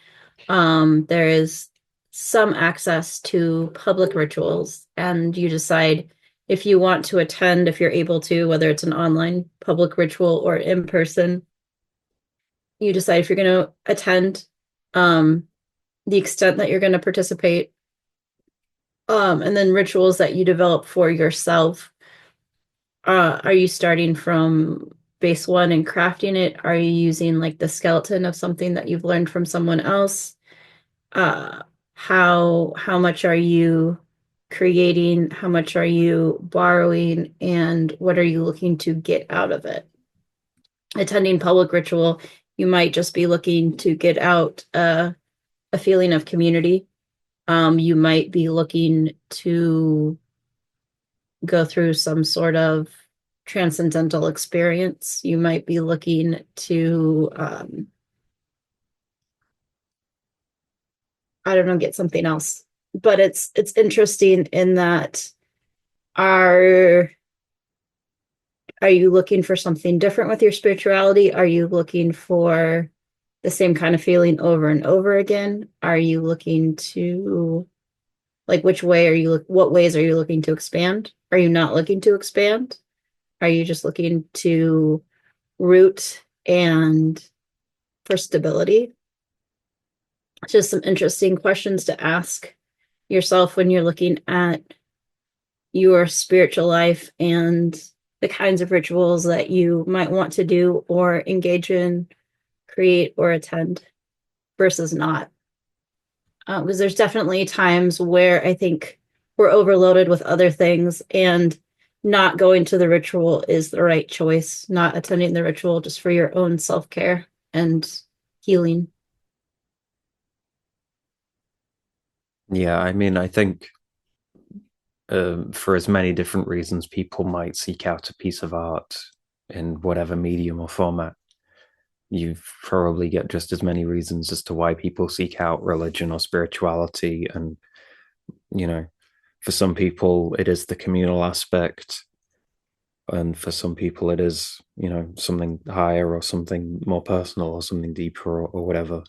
There is some access to public rituals, and you decide if you want to attend, if you're able to, whether it's an online public ritual or in person. You decide if you're going to attend, the extent that you're going to participate, and then rituals that you develop for yourself. Are you starting from base one and crafting it? Are you using like the skeleton of something that you've learned from someone else? How much are you creating? How much are you borrowing? And what are you looking to get out of it? Attending public ritual, you might just be looking to get out a feeling of community. You might be looking to go through some sort of transcendental experience. You might be looking to, I don't know, get something else. But it's interesting in that are you looking for something different with your spirituality? Are you looking for the same kind of feeling over and over again? Are you looking to like what ways are you looking to expand? Are you not looking to expand? Are you just looking to root and for stability? Just some interesting questions to ask yourself when you're looking at your spiritual life and the kinds of rituals that you might want to do or engage in, create, or attend versus not. Because there's definitely times where I think we're overloaded with other things, and not going to the ritual is the right choice, not attending the ritual just for your own self-care and healing. Yeah, I mean, I think for as many different reasons people might seek out a piece of art in whatever medium or format, you probably get just as many reasons as to why people seek out religion or spirituality. And, for some people, it is the communal aspect. And for some people, it is, something higher or something more personal or something deeper or whatever.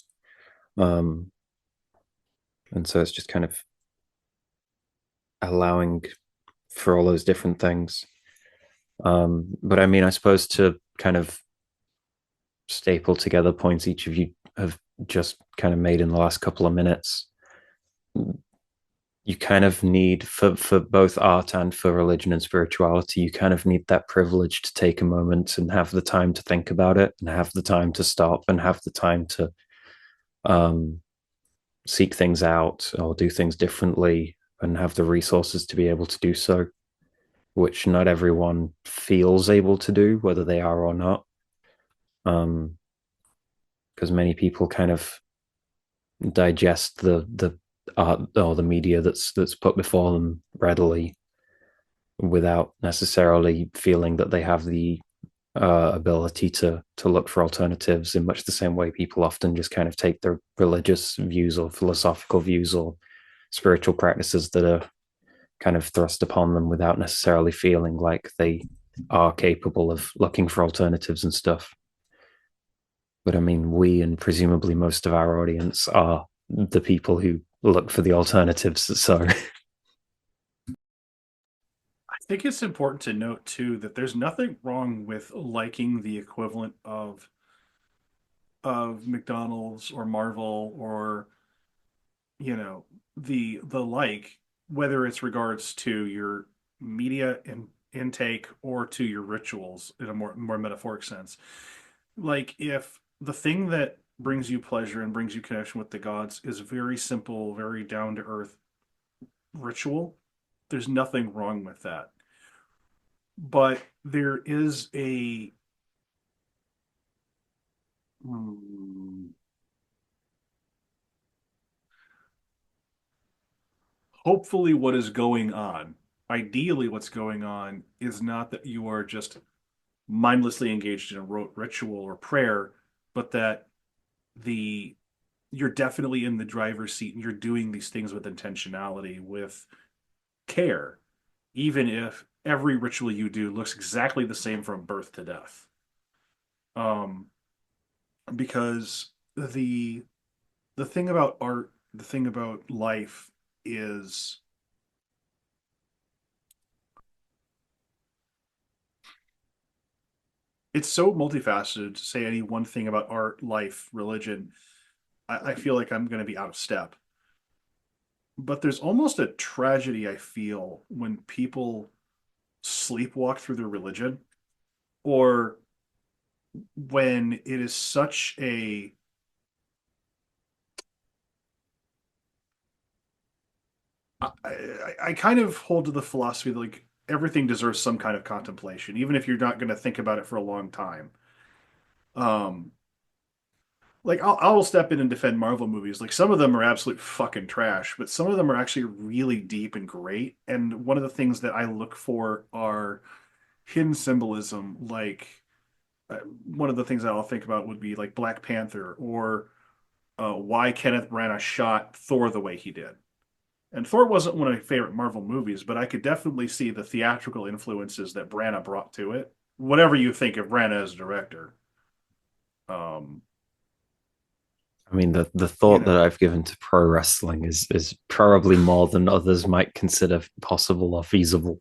And so it's just kind of allowing for all those different things. But I mean, I suppose to kind of staple together points each of you have just kind of made in the last couple of minutes, you kind of need for both art and for religion and spirituality, you kind of need that privilege to take a moment and have the time to think about it and have the time to stop and have the time to seek things out or do things differently and have the resources to be able to do so, which not everyone feels able to do, whether they are or not. Because many people kind of digest the art or the media that's put before them readily without necessarily feeling that they have the ability to look for alternatives in much the same way people often just kind of take their religious views or philosophical views or spiritual practices that are kind of thrust upon them without necessarily feeling like they are capable of looking for alternatives and stuff. But I mean, we and presumably most of our audience are the people who look for the alternatives. So I think it's important to note too that there's nothing wrong with liking the equivalent of McDonald's or Marvel or the like, whether it's regards to your media intake or to your rituals in a more metaphoric sense. Like if the thing that brings you pleasure and brings you connection with the gods is very simple, very down to earth ritual, there's nothing wrong with that. But there is a hopefully what is going on, ideally what's going on is not that you are just mindlessly engaged in a rote ritual or prayer, but that you're definitely in the driver's seat and you're doing these things with intentionality, with care, even if every ritual you do looks exactly the same from birth to death. Because the thing about art, the thing about life is it's so multifaceted. To say any one thing about art, life, religion, I feel like I'm going to be out of step. But there's almost a tragedy I feel when people sleepwalk through their religion, or when it is such a I kind of hold to the philosophy that like everything deserves some kind of contemplation, even if you're not going to think about it for a long time. Um, like I'll step in and defend Marvel movies. Like some of them are absolute fucking trash, but some of them are actually really deep and great. And one of the things that I look for are hidden symbolism. Like one of the things that I'll think about would be like Black Panther, or why Kenneth Branagh shot Thor the way he did. And Thor wasn't one of my favorite Marvel movies, but I could definitely see the theatrical influences that Branagh brought to it. Whatever you think of Branagh as a director. I mean, the thought that I've given to pro wrestling is probably more than others might consider possible or feasible.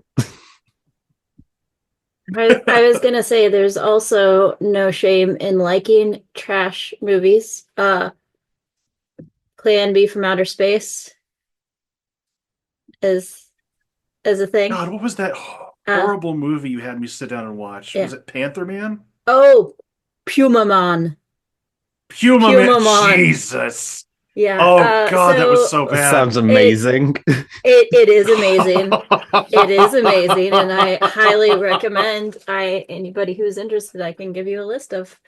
I was gonna say there's also no shame in liking trash movies. Plan B from Outer Space is a thing. God, what was that horrible movie you had me sit down and watch? Yeah. Was it Panther Man? Oh, Puma Man. Puma Man. Jesus. Yeah. Oh God, that was so bad. That sounds amazing. It is amazing. It is amazing, and I highly recommend. Anybody who's interested, I can give you a list of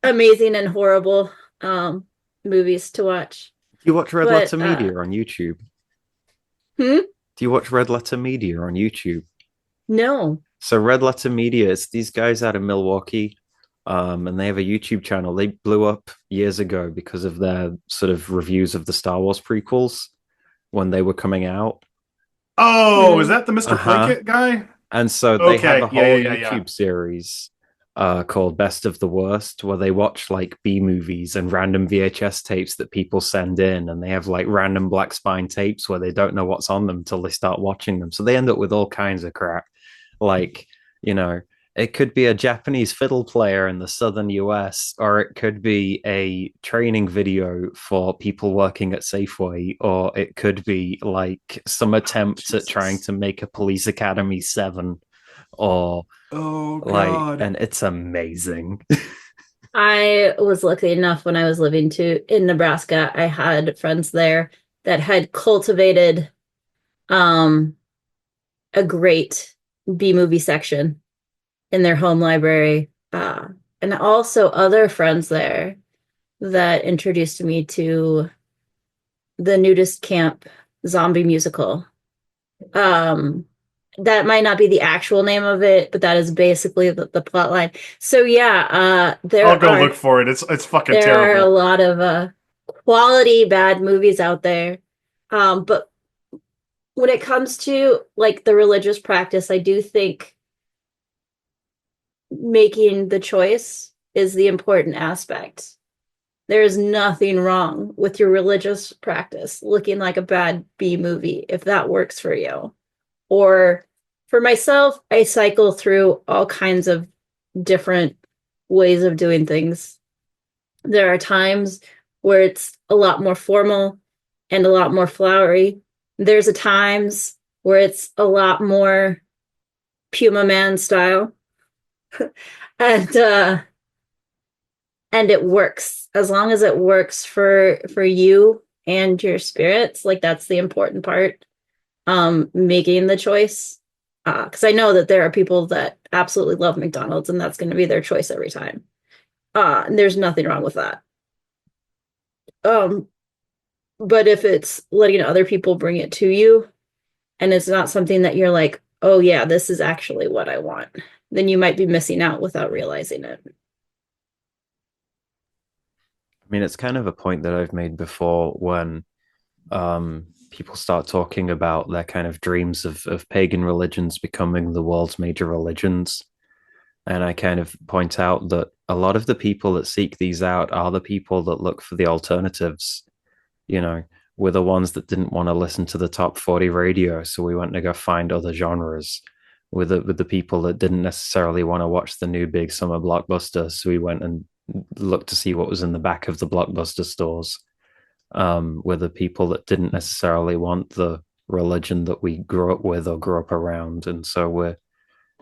amazing and horrible movies to watch. Do you watch Red Letter Media on YouTube? Do you watch Red Letter Media on YouTube? No. So Red Letter Media, it's these guys out of Milwaukee, and they have a YouTube channel. They blew up years ago because of their sort of reviews of the Star Wars prequels when they were coming out. Oh, is that the Mr. Plinkett guy? And so they have a whole YouTube series called Best of the Worst, where they watch like B movies and random VHS tapes that people send in, and they have like random black spine tapes where they don't know what's on them till they start watching them. So they end up with all kinds of crap. Like, you know, it could be a Japanese fiddle player in the southern US, or it could be a training video for people working at Safeway, or it could be like some attempt at trying to make a Police Academy 7, or God. And it's amazing. I was lucky enough when I was living in Nebraska, I had friends there that had cultivated a great B-movie section in their home library, and also other friends there that introduced me to the Nudist Camp zombie musical. That might not be the actual name of it, but that is basically the plot line. So yeah, I'll go look for it. It's fucking terrible. There are a lot of quality bad movies out there, but when it comes to like the religious practice, I do think making the choice is the important aspect. There is nothing wrong with your religious practice looking like a bad B movie if that works for you. Or for myself, I cycle through all kinds of different ways of doing things. There are times where it's a lot more formal and a lot more flowery. There's times where it's a lot more Puma Man style. and it works as long as it works for you and your spirits. Like that's the important part. Making the choice. Because I know that there are people that absolutely love McDonald's and that's going to be their choice every time. And there's nothing wrong with that. But if it's letting other people bring it to you and it's not something that you're like, oh yeah, this is actually what I want, then you might be missing out without realizing it. I mean, it's kind of a point that I've made before when people start talking about their kind of dreams of pagan religions becoming the world's major religions. And I kind of point out that a lot of the people that seek these out are the people that look for the alternatives. You know, we're the ones that didn't want to listen to the top 40 radio, so we went to go find other genres. With the people that didn't necessarily want to watch the new big summer blockbuster, so we went and looked to see what was in the back of the blockbuster stores. With the people that didn't necessarily want the religion that we grew up with or grew up around, and so we're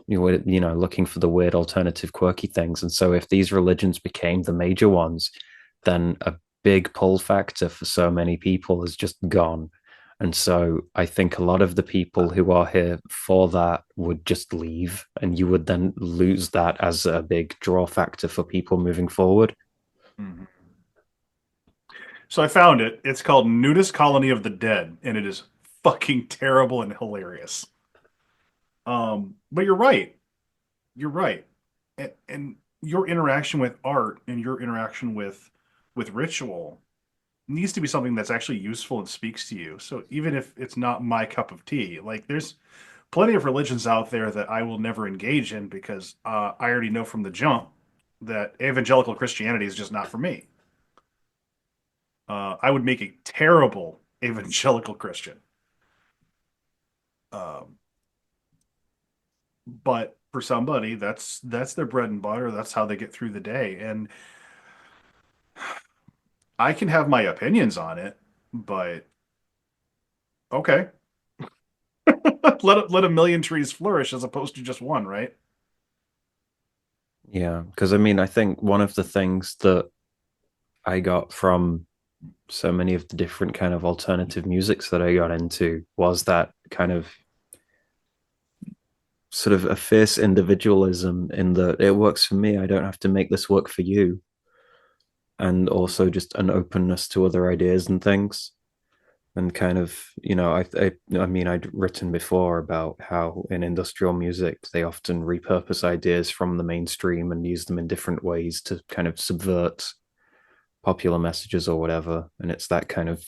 looking for the weird alternative quirky things. And so if these religions became the major ones, then a big pull factor for so many people is just gone. And so I think a lot of the people who are here for that would just leave, and you would then lose that as a big draw factor for people moving forward. Mm-hmm. So I found it. It's called Nudist Colony of the Dead, and it is fucking terrible and hilarious. But you're right. You're right. And your interaction with art and your interaction with ritual needs to be something that's actually useful and speaks to you. So even if it's not my cup of tea, like there's plenty of religions out there that I will never engage in because I already know from the jump that evangelical Christianity is just not for me. I would make a terrible evangelical Christian. But for somebody, that's their bread and butter. That's how they get through the day. And I can have my opinions on it, but okay. let a million trees flourish as opposed to just one, right? Yeah, because I mean, I think one of the things that I got from so many of the different kind of alternative musics that I got into was that kind of sort of a fierce individualism in that it works for me. I don't have to make this work for you. And also just an openness to other ideas and things. And kind of, I mean, I'd written before about how in industrial music, they often repurpose ideas from the mainstream and use them in different ways to kind of subvert popular messages or whatever. And it's that kind of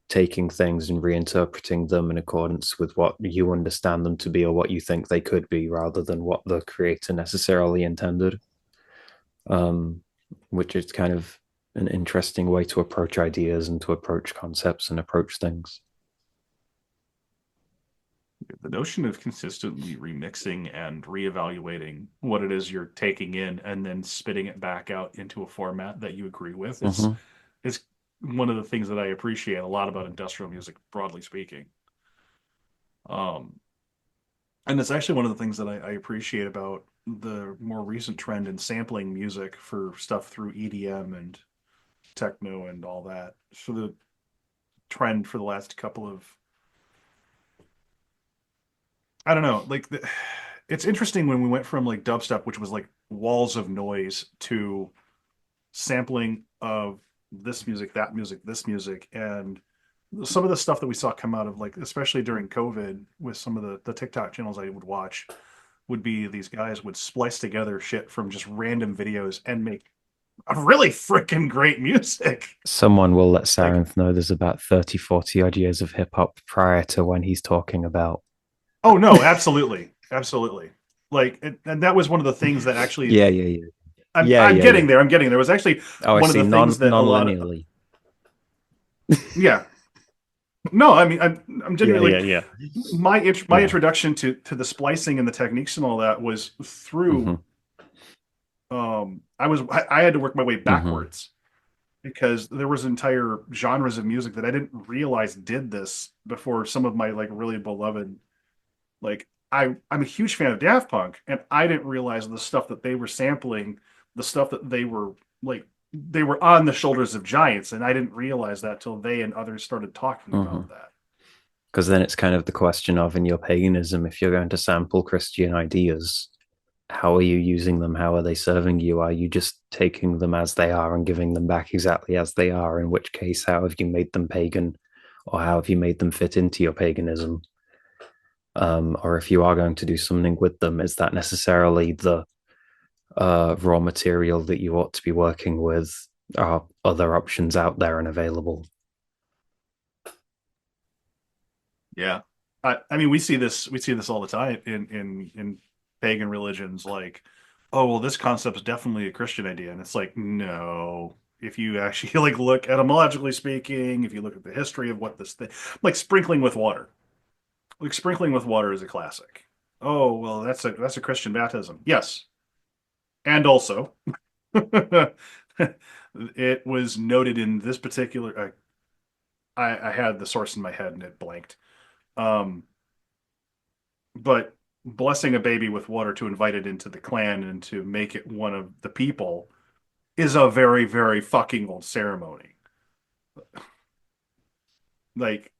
taking things and reinterpreting them in accordance with what you understand them to be or what you think they could be, rather than what the creator necessarily intended. Which is kind of an interesting way to approach ideas and to approach concepts and approach things. The notion of consistently remixing and reevaluating what it is you're taking in and then spitting it back out into a format that you agree with is one of the things that I appreciate a lot about industrial music, broadly speaking. And it's actually one of the things that I appreciate about the more recent trend in sampling music for stuff through EDM and techno and all that. So the trend for the last couple of, I don't know, like it's interesting when we went from like dubstep, which was like walls of noise, to sampling of this music, that music, this music, and some of the stuff that we saw come out of, like, especially during COVID with some of the TikTok channels I would watch, would be these guys would splice together shit from just random videos and make a really freaking great music. Someone will let Sarenth know there's about 30, 40 odd years of hip hop prior to when he's talking about. Oh, no, absolutely. Absolutely. Like, and that was one of the things that actually. Yeah. I'm getting there. I'm getting there. It was actually one of the things that non-linearly. Yeah. No, I mean, I'm genuinely. Yeah. My introduction to the splicing and the techniques and all that was through. I had to work my way backwards. because there was entire genres of music that I didn't realize did this before some of my like really beloved like I'm a huge fan of Daft Punk, and I didn't realize the stuff that they were sampling, the stuff that they were on the shoulders of giants, and I didn't realize that till they and others started talking about that. Because then it's kind of the question of, in your paganism, if you're going to sample Christian ideas, how are you using them? How are they serving you? Are you just taking them as they are and giving them back exactly as they are? In which case, how have you made them pagan, or how have you made them fit into your paganism? Or if you are going to do something with them, is that necessarily the raw material that you ought to be working with? Are other options out there and available? Yeah. I mean, we see this all the time in pagan religions, like, oh, well, this concept is definitely a Christian idea. And it's like, no, if you actually like look etymologically speaking, if you look at the history of what this thing, like sprinkling with water. Like sprinkling with water is a classic. Oh, well, that's a Christian baptism. Yes. And also, it was noted in this particular I had the source in my head and it blanked. But blessing a baby with water to invite it into the clan and to make it one of the people is a very, very fucking old ceremony. Like,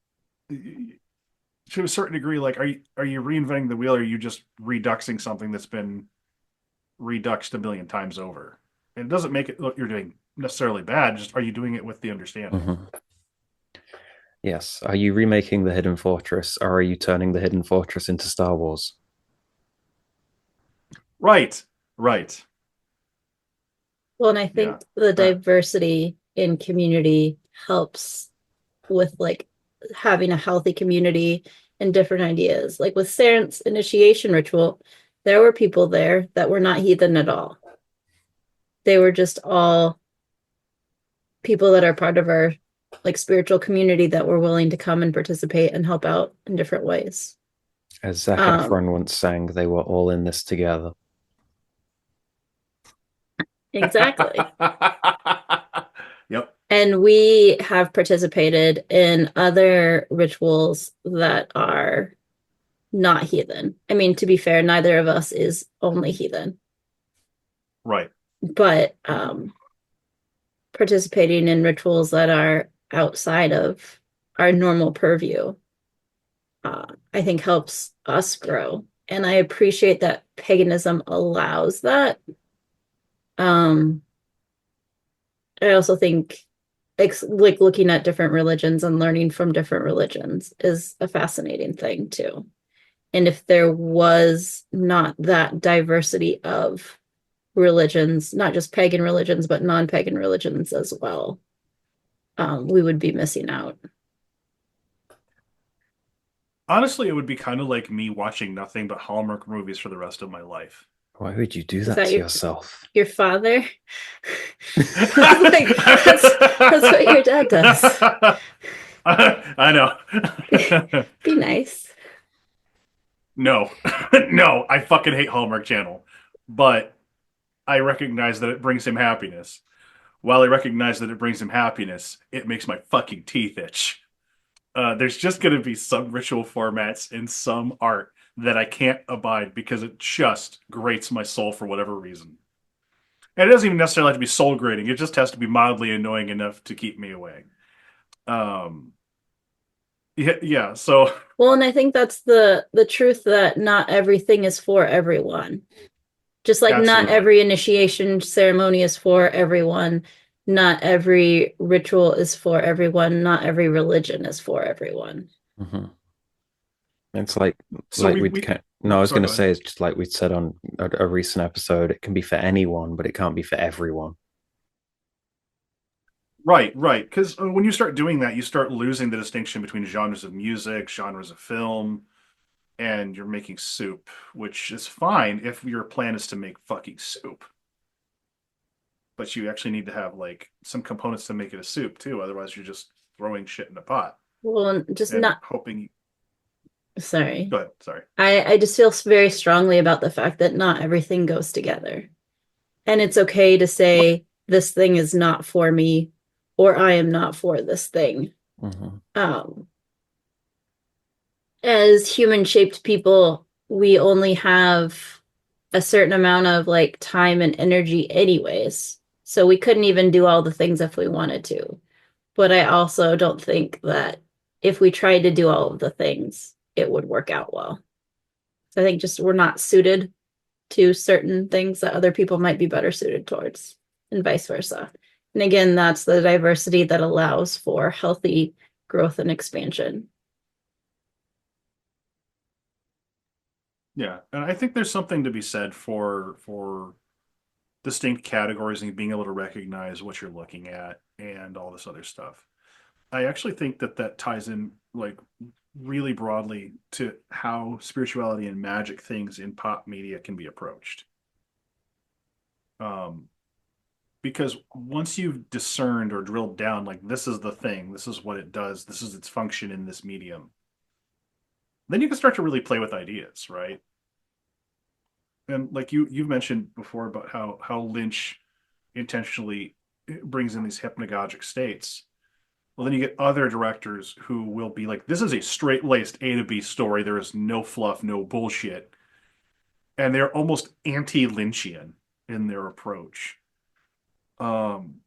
to a certain degree, like, are you reinventing the wheel, or are you just reduxing something that's been reduxed a million times over? And it doesn't make it look you're doing necessarily bad. Just are you doing it with the understanding? Yes. Are you remaking the Hidden Fortress, or are you turning the Hidden Fortress into Star Wars? Right. Well, and I think the diversity in community helps with like having a healthy community and different ideas. Like with Saren's initiation ritual, there were people there that were not heathen at all. They were just all people that are part of our like spiritual community that were willing to come and participate and help out in different ways. As Zac Efron once sang, they were all in this together. Exactly. Yep. And we have participated in other rituals that are not heathen. I mean, to be fair, neither of us is only heathen. Right. But participating in rituals that are outside of our normal purview, I think helps us grow. And I appreciate that paganism allows that. I also think like looking at different religions and learning from different religions is a fascinating thing too. And if there was not that diversity of religions, not just pagan religions, but non-pagan religions as well, we would be missing out. Honestly, it would be kind of like me watching nothing but Hallmark movies for the rest of my life. Why would you do that to yourself? Your father? Like, that's what your dad does. I know. Be nice. No. No, I fucking hate Hallmark Channel. But I recognize that it brings him happiness. While I recognize that it brings him happiness, it makes my fucking teeth itch. There's just going to be some ritual formats and some art that I can't abide because it just grates my soul for whatever reason. And it doesn't even necessarily have to be soul grating. It just has to be mildly annoying enough to keep me away. Yeah. So. Well, and I think that's the truth that not everything is for everyone. Just like Absolutely. Not every initiation ceremony is for everyone. Not every ritual is for everyone. Not every religion is for everyone. Mm-hmm. It's like So I was going to say, it's just like we said on a recent episode, it can be for anyone, but it can't be for everyone. Right. Because when you start doing that, you start losing the distinction between genres of music, genres of film, and you're making soup, which is fine if your plan is to make fucking soup. But you actually need to have like some components to make it a soup too. Otherwise, you're just throwing shit in a pot. Well, just and not hoping. Sorry. Go ahead. Sorry. I just feel very strongly about the fact that not everything goes together. And it's okay to say this thing is not for me, or I am not for this thing. As human-shaped people, we only have a certain amount of like time and energy anyways. So we couldn't even do all the things if we wanted to. But I also don't think that if we tried to do all of the things, it would work out well. So I think just we're not suited to certain things that other people might be better suited towards, and vice versa. And again, that's the diversity that allows for healthy growth and expansion. Yeah, and I think there's something to be said for distinct categories and being able to recognize what you're looking at and all this other stuff. I actually think that ties in like really broadly to how spirituality and magic things in pop media can be approached. Because once you've discerned or drilled down, like this is the thing, this is what it does, this is its function in this medium, then you can start to really play with ideas, right? And like you've mentioned before about how Lynch intentionally brings in these hypnagogic states. Well, then you get other directors who will be like, this is a straight-laced A to B story. There is no fluff, no bullshit. And they're almost anti-Lynchian in their approach. And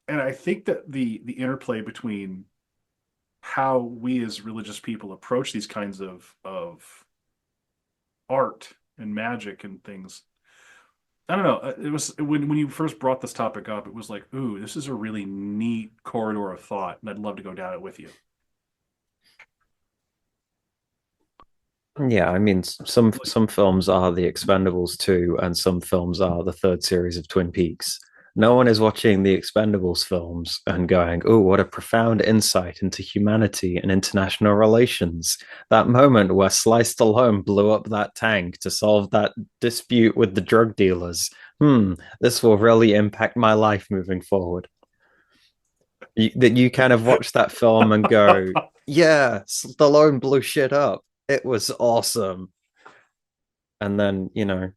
I think that the interplay between how we as religious people approach these kinds of art and magic and things, I don't know. It was when you first brought this topic up, it was like, ooh, this is a really neat corridor of thought, and I'd love to go down it with you. Yeah, I mean, some films are The Expendables 2, and some films are the third series of Twin Peaks. No one is watching the Expendables films and going, oh, what a profound insight into humanity and international relations. That moment where Sly Stallone blew up that tank to solve that dispute with the drug dealers. This will really impact my life moving forward. That you kind of watch that film and go, yeah, Stallone blew shit up. It was awesome. And then, you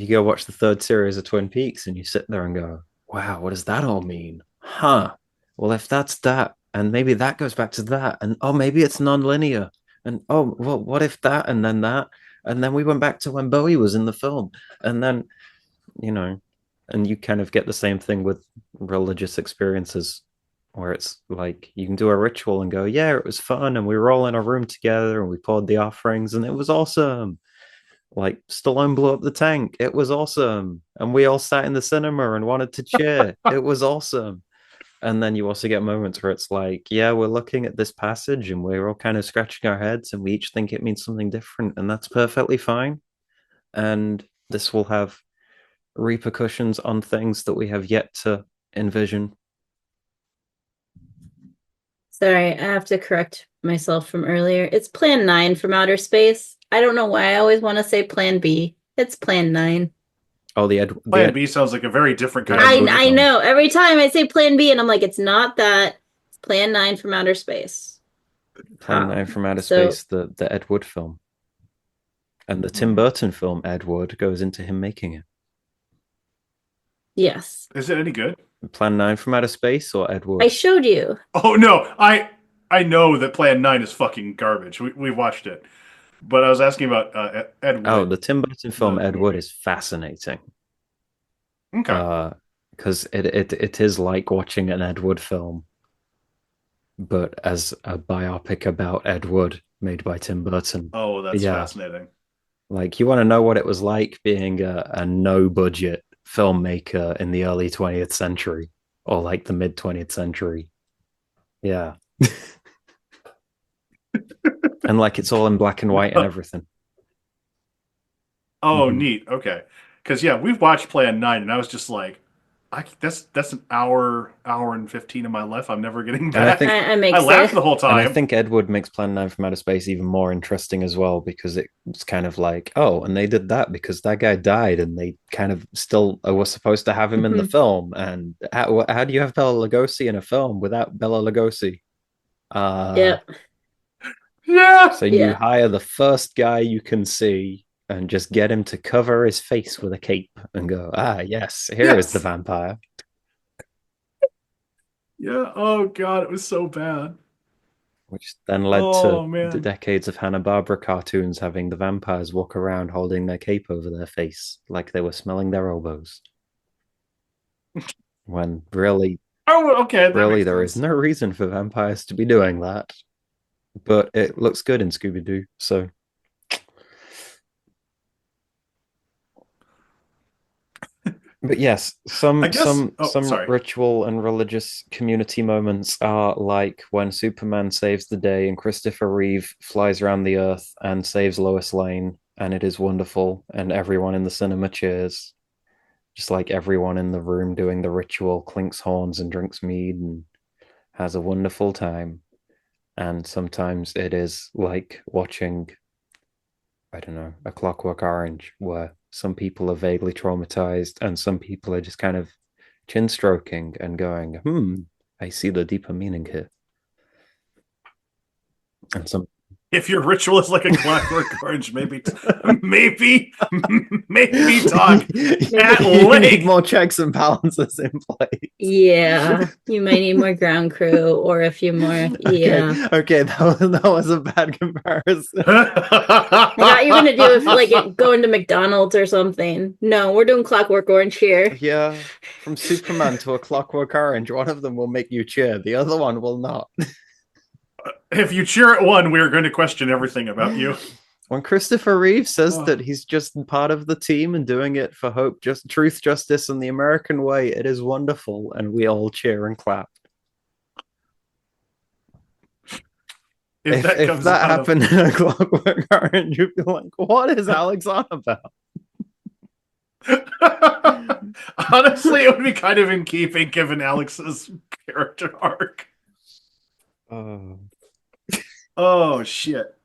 go watch the third series of Twin Peaks and you sit there and go, wow, what does that all mean? Huh. Well, if that's that, and maybe that goes back to that, and oh, maybe it's non-linear. And oh, well, what if that and then that? And then we went back to when Bowie was in the film. And then, and you kind of get the same thing with religious experiences where it's like you can do a ritual and go, yeah, it was fun, and we were all in a room together and we poured the offerings and it was awesome. Like Stallone blew up the tank, it was awesome, and we all sat in the cinema and wanted to cheer. It was awesome. And then you also get moments where it's like, yeah, we're looking at this passage and we're all kind of scratching our heads and we each think it means something different, and that's perfectly fine. And this will have repercussions on things that we have yet to envision. Sorry, I have to correct myself from earlier. It's Plan 9 from outer space. I don't know why I always want to say Plan B. It's Plan 9. Oh, Plan B sounds like a very different kind of I know. Every time I say Plan B and I'm like, it's not that. It's Plan 9 from outer space. Plan 9 from outer space, the Ed Wood film. And the Tim Burton film, Ed Wood, goes into him making it. Yes. Is it any good? Plan 9 from outer space or Ed Wood? I showed you. Oh, no. I know that Plan 9 is fucking garbage. We watched it. But I was asking about Ed Wood. Oh, the Tim Burton film Ed Wood is fascinating. Okay. Because it is like watching an Ed Wood film, but as a biopic about Ed Wood made by Tim Burton. Oh, that's fascinating. Like, you want to know what it was like being a no-budget filmmaker in the early 20th century, or like the mid 20th century. Yeah. And like it's all in black and white and everything. Oh, neat. Okay. Because we've watched Plan 9 and I was just like, that's an hour and 15 of my life I'm never getting back. I laughed the whole time. And I think Ed Wood makes Plan 9 from outer space even more interesting as well, because it's kind of like, oh, and they did that because that guy died and they kind of still were supposed to have him in the film. And how do you have Bela Lugosi in a film without Bela Lugosi? Yeah. So you hire the first guy you can see and just get him to cover his face with a cape and go, yes, here is the vampire. Yeah. Oh God, it was so bad. which then led to Oh the man. decades of Hanna-Barbera cartoons having the vampires walk around holding their cape over their face like they were smelling their elbows. When really, Oh, okay, that really, makes there is sense. no reason for vampires to be doing that. But it looks good in Scooby-Doo, so but yes, I some guess. some Oh, some sorry. ritual and religious community moments are like when Superman saves the day and Christopher Reeve flies around the earth and saves Lois Lane, and it is wonderful, and everyone in the cinema cheers, just like everyone in the room doing the ritual clinks horns and drinks mead and has a wonderful time. And sometimes it is like watching, I don't know, A Clockwork Orange, where some people are vaguely traumatized and some people are just kind of chin stroking and going, I see the deeper meaning here. And some If your ritual is like a Clockwork Orange, maybe, maybe talk at you need length. more checks and balances in place. Yeah, you might need more ground crew or a few more. Okay, Yeah. okay, that was a bad comparison. I thought you were gonna do it like going to McDonald's or something. No, we're doing Clockwork Orange here. Yeah, from Superman to A Clockwork Orange, one of them will make you cheer, the other one will not. If you cheer at one, we're going to question everything about you. When Christopher Reeve says Oh. that he's just part of the team and doing it for hope, just truth, justice, and the American way, it is wonderful, and we all cheer and clap. If If that if comes that out of happened in A Clockwork Orange, you'd be like, "What is Alex on about?" honestly, it would be kind of in keeping given Alex's character arc. Oh. Oh shit.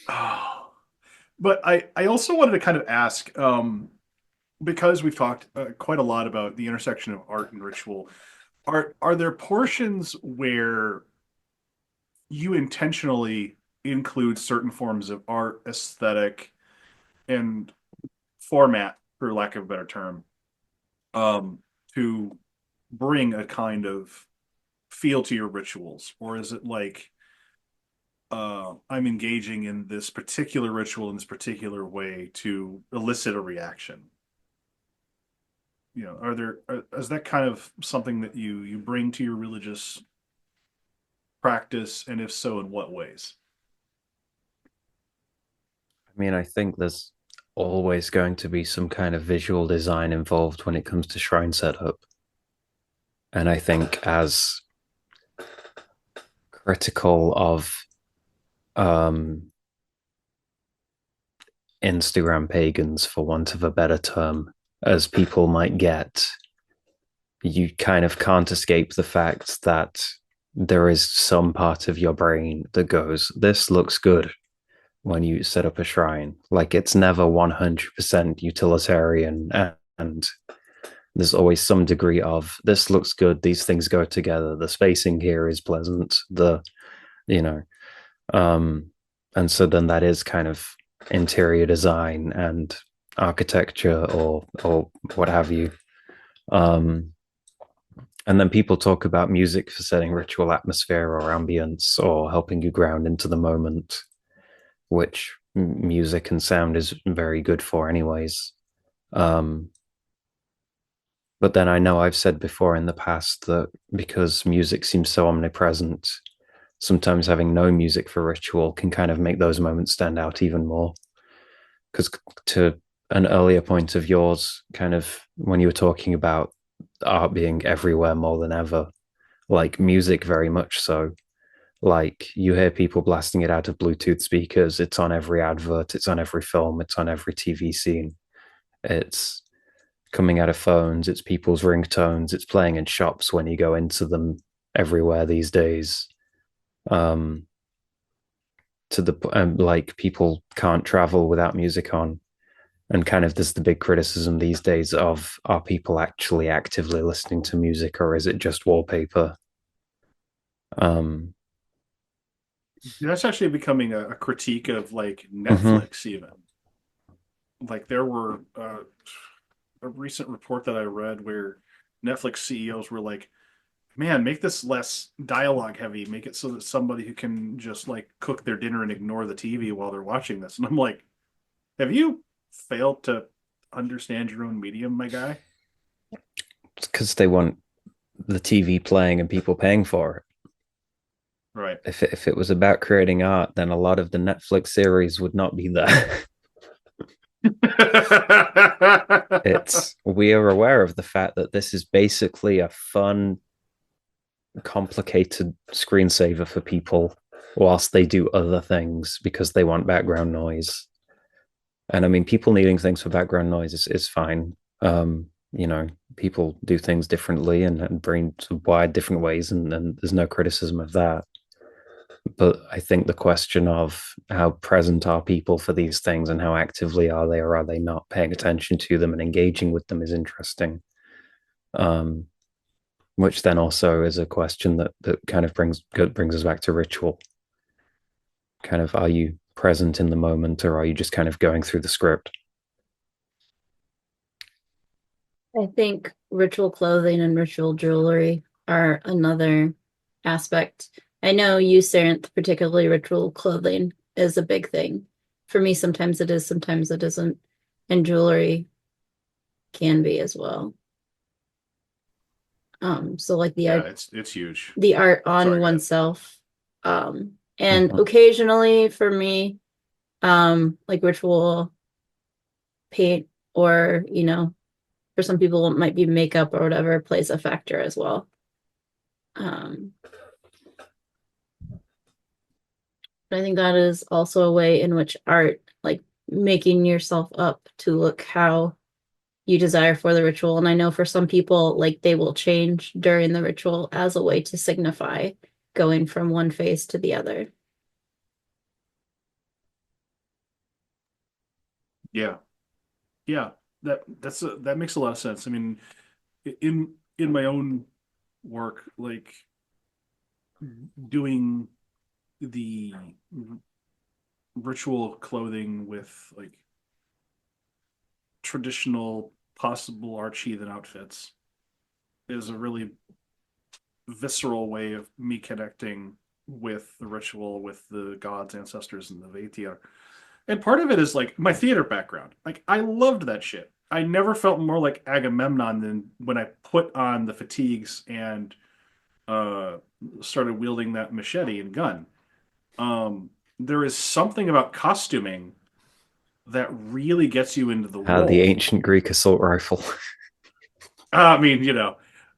Oh. But I also wanted to kind of ask, because we've talked quite a lot about the intersection of art and ritual. Are there portions where you intentionally include certain forms of art, aesthetic, and format, for lack of a better term, um, to bring a kind of feel to your rituals? Or is it like I'm engaging in this particular ritual in this particular way to elicit a reaction? Is that kind of something that you bring to your religious practice, and if so, in what ways? I mean, I think there's always going to be some kind of visual design involved when it comes to shrine setup. And I think as critical of um, Instagram pagans, for want of a better term, as people might get, you kind of can't escape the fact that there is some part of your brain that goes, this looks good when you set up a shrine. Like it's never 100% utilitarian. And there's always some degree of this looks good. These things go together. The spacing here is pleasant. You know, um, and so then that is kind of interior design and architecture or what have you. Um, and then people talk about music for setting ritual atmosphere or ambience or helping you ground into the moment, which music and sound is very good for, anyways. Um, but then I know I've said before in the past that because music seems so omnipresent, sometimes having no music for ritual can kind of make those moments stand out even more. Because to an earlier point of yours, kind of when you were talking about art being everywhere more than ever, like music very much so. Like you hear people blasting it out of Bluetooth speakers. It's on every advert. It's on every film. It's on every TV scene. It's coming out of phones. It's people's ringtones. It's playing in shops when you go into them everywhere these days. Um, to the like people can't travel without music on, and kind of there's the big criticism these days of are people actually actively listening to music or is it just wallpaper? Um, That's actually becoming a critique of like mhm. Netflix, even. Like there were a recent report that I read where Netflix CEOs were like, man, make this less dialogue heavy. Make it so that somebody who can just like cook their dinner and ignore the TV while they're watching this. And I'm like, have you failed to understand your own medium, my guy? It's because they want the TV playing and people paying for it. Right. If it was about creating art, then a lot of the Netflix series would not be there. It's we are aware of the fact that this is basically a fun, complicated screensaver for people whilst they do other things because they want background noise. And I mean, people needing things for background noise is fine. You know, people do things differently and bring wide different ways, and there's no criticism of that. But I think the question of how present are people for these things and how actively are they or are they not paying attention to them and engaging with them is interesting. Um, which then also is a question that kind of brings us back to ritual. Kind of, are you present in the moment or are you just kind of going through the script? I think ritual clothing and ritual jewelry are another aspect. I know you, Sarenth, particularly ritual clothing is a big thing. For me, sometimes it is, sometimes it isn't. And jewelry can be as well. So like the Yeah, art, it's huge. the art on Sorry, oneself. And Mhm. occasionally for me, like ritual paint or, for some people it might be makeup or whatever plays a factor as well. Um, but I think that is also a way in which art, like making yourself up to look how you desire for the ritual. And I know for some people, like they will change during the ritual as a way to signify going from one phase to the other. Yeah. Yeah. That makes a lot of sense. I mean, in my own work, like doing the ritual clothing with like traditional possible arch-heathen outfits is a really visceral way of me connecting with the ritual, with the gods, ancestors, and the Vatia. And part of it is like my theater background. Like I loved that shit. I never felt more like Agamemnon than when I put on the fatigues and uh, started wielding that machete and gun. There is something about costuming that really gets you into the The role. ancient Greek assault rifle. I mean,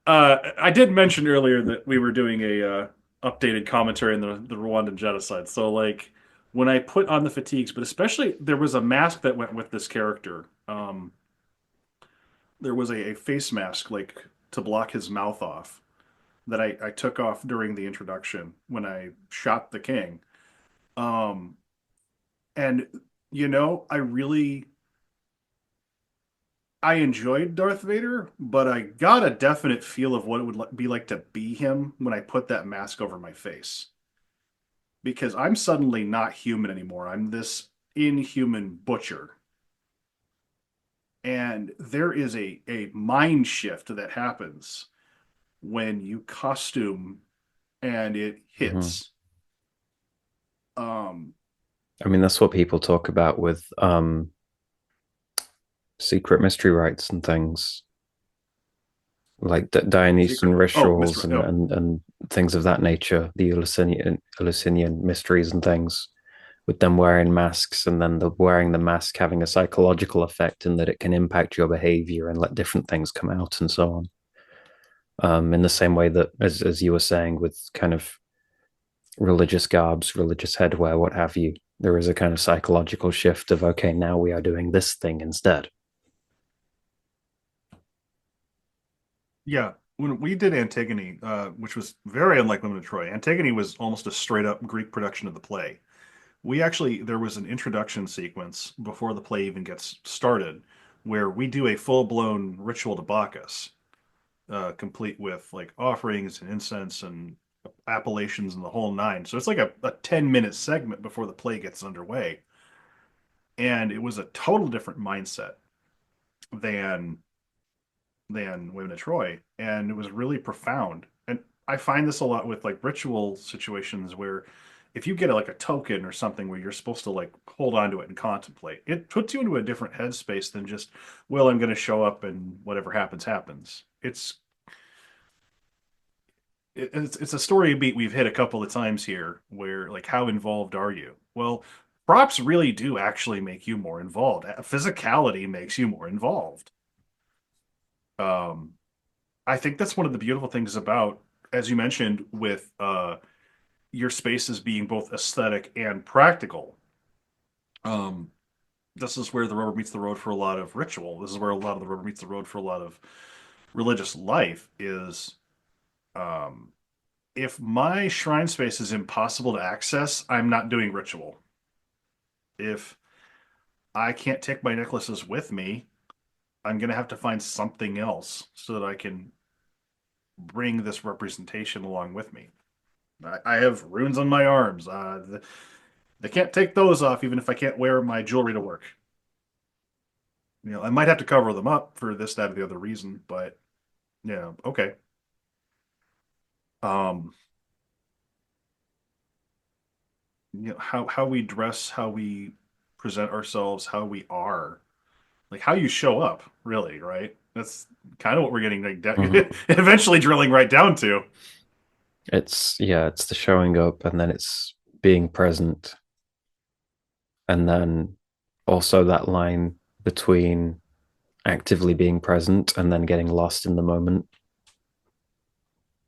I did mention earlier that we were doing a updated commentary on the Rwandan genocide. So, like, when I put on the fatigues, but especially there was a mask that went with this character. There was a face mask, like, to block his mouth off that I took off during the introduction when I shot the king. Um, and, I enjoyed Darth Vader, but I got a definite feel of what it would be like to be him when I put that mask over my face. Because I'm suddenly not human anymore. I'm this inhuman butcher. And there is a mind shift that happens when you costume and it Mhm. hits. Um, I mean, that's what people talk about with secret mystery rites and things like Dionysian rituals and things of that nature, the Eleusinian mysteries and things, with them wearing masks and then wearing the mask having a psychological effect in that it can impact your behavior and let different things come out and so on. In the same way that, as you were saying, with kind of religious garbs, religious headwear, what have you, there is a kind of psychological shift of, okay, now we are doing this thing instead. yeah, when we did Antigone, which was very unlike Women of Troy, Antigone was almost a straight up Greek production of the play. There was an introduction sequence before the play even gets started where we do a full blown ritual to Bacchus, complete with like offerings and incense and appellations and the whole nine. So it's like a 10-minute segment before the play gets underway. And it was a total different mindset than Women of Troy. And it was really profound. And I find this a lot with like ritual situations where if you get like a token or something where you're supposed to like hold on to it and contemplate, it puts you into a different headspace than just, well, I'm going to show up and whatever happens, happens. It's a story beat we've hit a couple of times here where like how involved are you? Well, props really do actually make you more involved. Physicality makes you more involved. Um, I think that's one of the beautiful things about, as you mentioned, with your spaces being both aesthetic and practical. Um, this is where the rubber meets the road for a lot of ritual. This is where a lot of the rubber meets the road for a lot of religious life is um, if my shrine space is impossible to access, I'm not doing ritual. If I can't take my necklaces with me, I'm going to have to find something else so that I can bring this representation along with me. I have runes on my arms. They can't take those off even if I can't wear my jewelry to work. I might have to cover them up for this, that, or the other reason, but yeah, okay. Um, how we dress, how we present ourselves, how we are, like how you show up, really, right? That's kind of what we're getting like eventually drilling right down to. It's the showing up, and then it's being present, and then also that line between actively being present and then getting lost in the moment,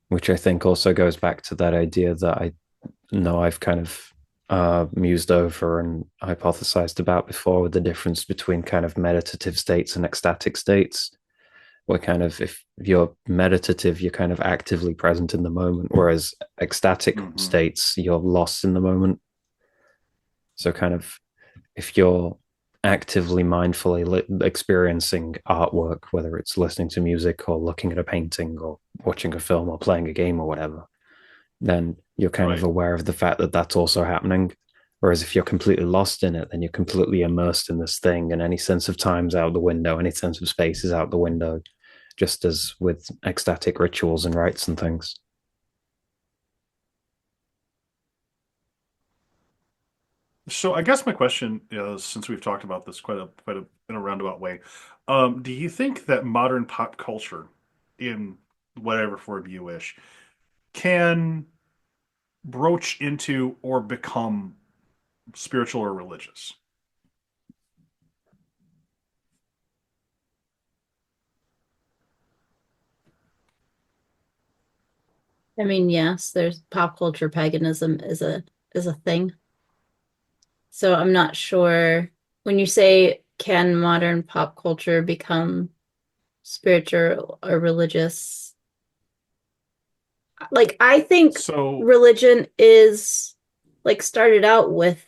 which I think also goes back to that idea that I know I've kind of mused over and hypothesized about before, with the difference between kind of meditative states and ecstatic states, where kind of if you're meditative, you're kind of actively present in the moment, whereas ecstatic states, you're lost in the moment. So kind of if you're actively mindfully experiencing artwork, whether it's listening to music or looking at a painting or watching a film or playing a game or whatever, then you're kind of aware of the fact that that's also happening. Whereas if you're completely lost in it, then you're completely immersed in this thing, and any sense of time's out the window, any sense of space is out the window, just as with ecstatic rituals and rites and things. So I guess my question is, since we've talked about this quite a in a roundabout way, do you think that modern pop culture, in whatever form you wish, can broach into or become spiritual or religious? I mean, yes, there's pop culture paganism is a thing. So I'm not sure when you say can modern pop culture become spiritual or religious? Like I think So religion is like started out with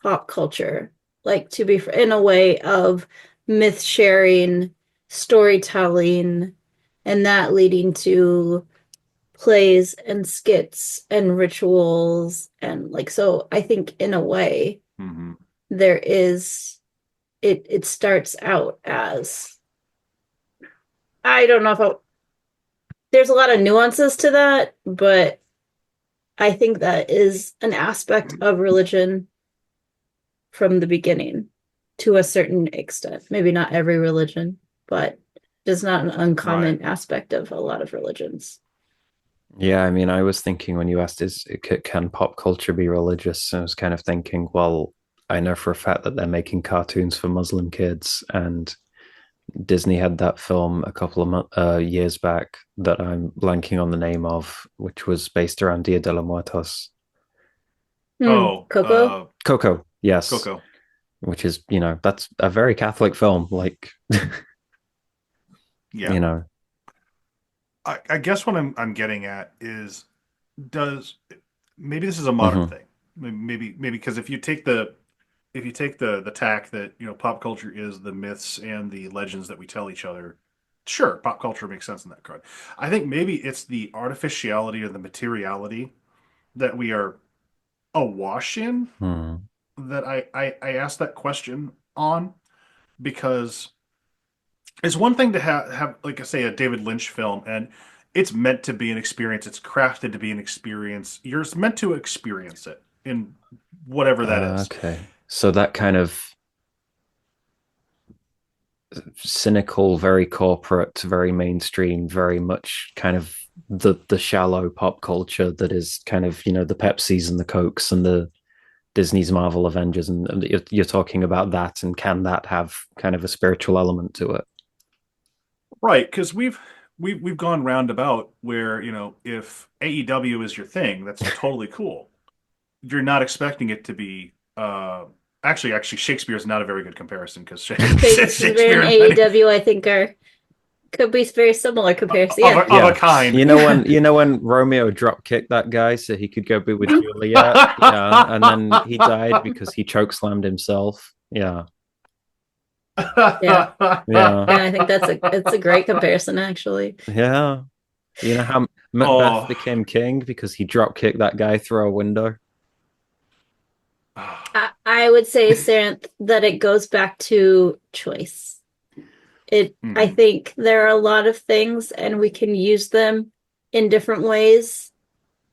pop culture, like to be in a way of myth sharing, storytelling, and that leading to plays and skits and rituals and like so I think in a way there is it starts out as I don't know if there's a lot of nuances to that, but I think that is an aspect of religion from the beginning to a certain extent. Maybe not every religion, but it's not an uncommon aspect of a lot of religions. Yeah, I mean, I was thinking when you asked, can pop culture be religious? I was kind of thinking, well, I know for a fact that they're making cartoons for Muslim kids, and Disney had that film a couple of years back that I'm blanking on the name of, which was based around Dia de los Muertos. Coco? Coco, yes. Coco. Which is, that's a very Catholic film. Like, yeah. I guess what I'm getting at is, maybe this is a modern thing. Maybe because if you take the tack that pop culture is the myths and the legends that we tell each other, sure, pop culture makes sense in that card. I think maybe it's the artificiality or the materiality that we are awash in that I asked that question on, because it's one thing to have like I say a David Lynch film, and it's meant to be an experience. It's crafted to be an experience. You're meant to experience it in whatever that is. Okay. So that kind of cynical, very corporate, very mainstream, very much kind of the shallow pop culture that is kind of, the Pepsis and the Cokes and the Disney's Marvel Avengers, and you're talking about that, and can that have kind of a spiritual element to it? Right, because we've gone roundabout where, if AEW is your thing, that's totally cool. You're not expecting it to be actually Shakespeare is not a very good comparison because Shakespeare and AEW I think could be very similar comparison. Of a kind. You know when Romeo drop kicked that guy so he could go be with Juliet, yeah, and then he died because he chokeslammed himself. Yeah. Yeah. I think it's a great comparison actually. Yeah. You know how Macbeth became king because he drop kicked that guy through a window? I would say, Saranth, that it goes back to choice. I think there are a lot of things and we can use them in different ways,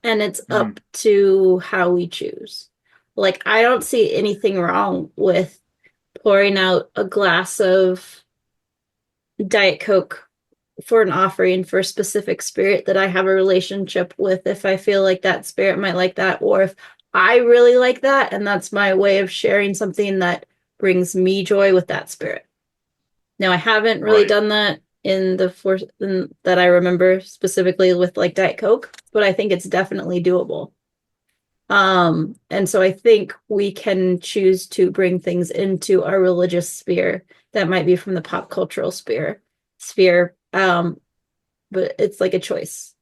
and it's up to how we choose. Like, I don't see anything wrong with pouring out a glass of Diet Coke for an offering for a specific spirit that I have a relationship with, if I feel like that spirit might like that, or if I really like that and that's my way of sharing something that brings me joy with that spirit. Now, I haven't really done that in that I remember specifically with like Diet Coke, but I think it's definitely doable. And so I think we can choose to bring things into our religious sphere that might be from the pop cultural sphere. But it's like a choice.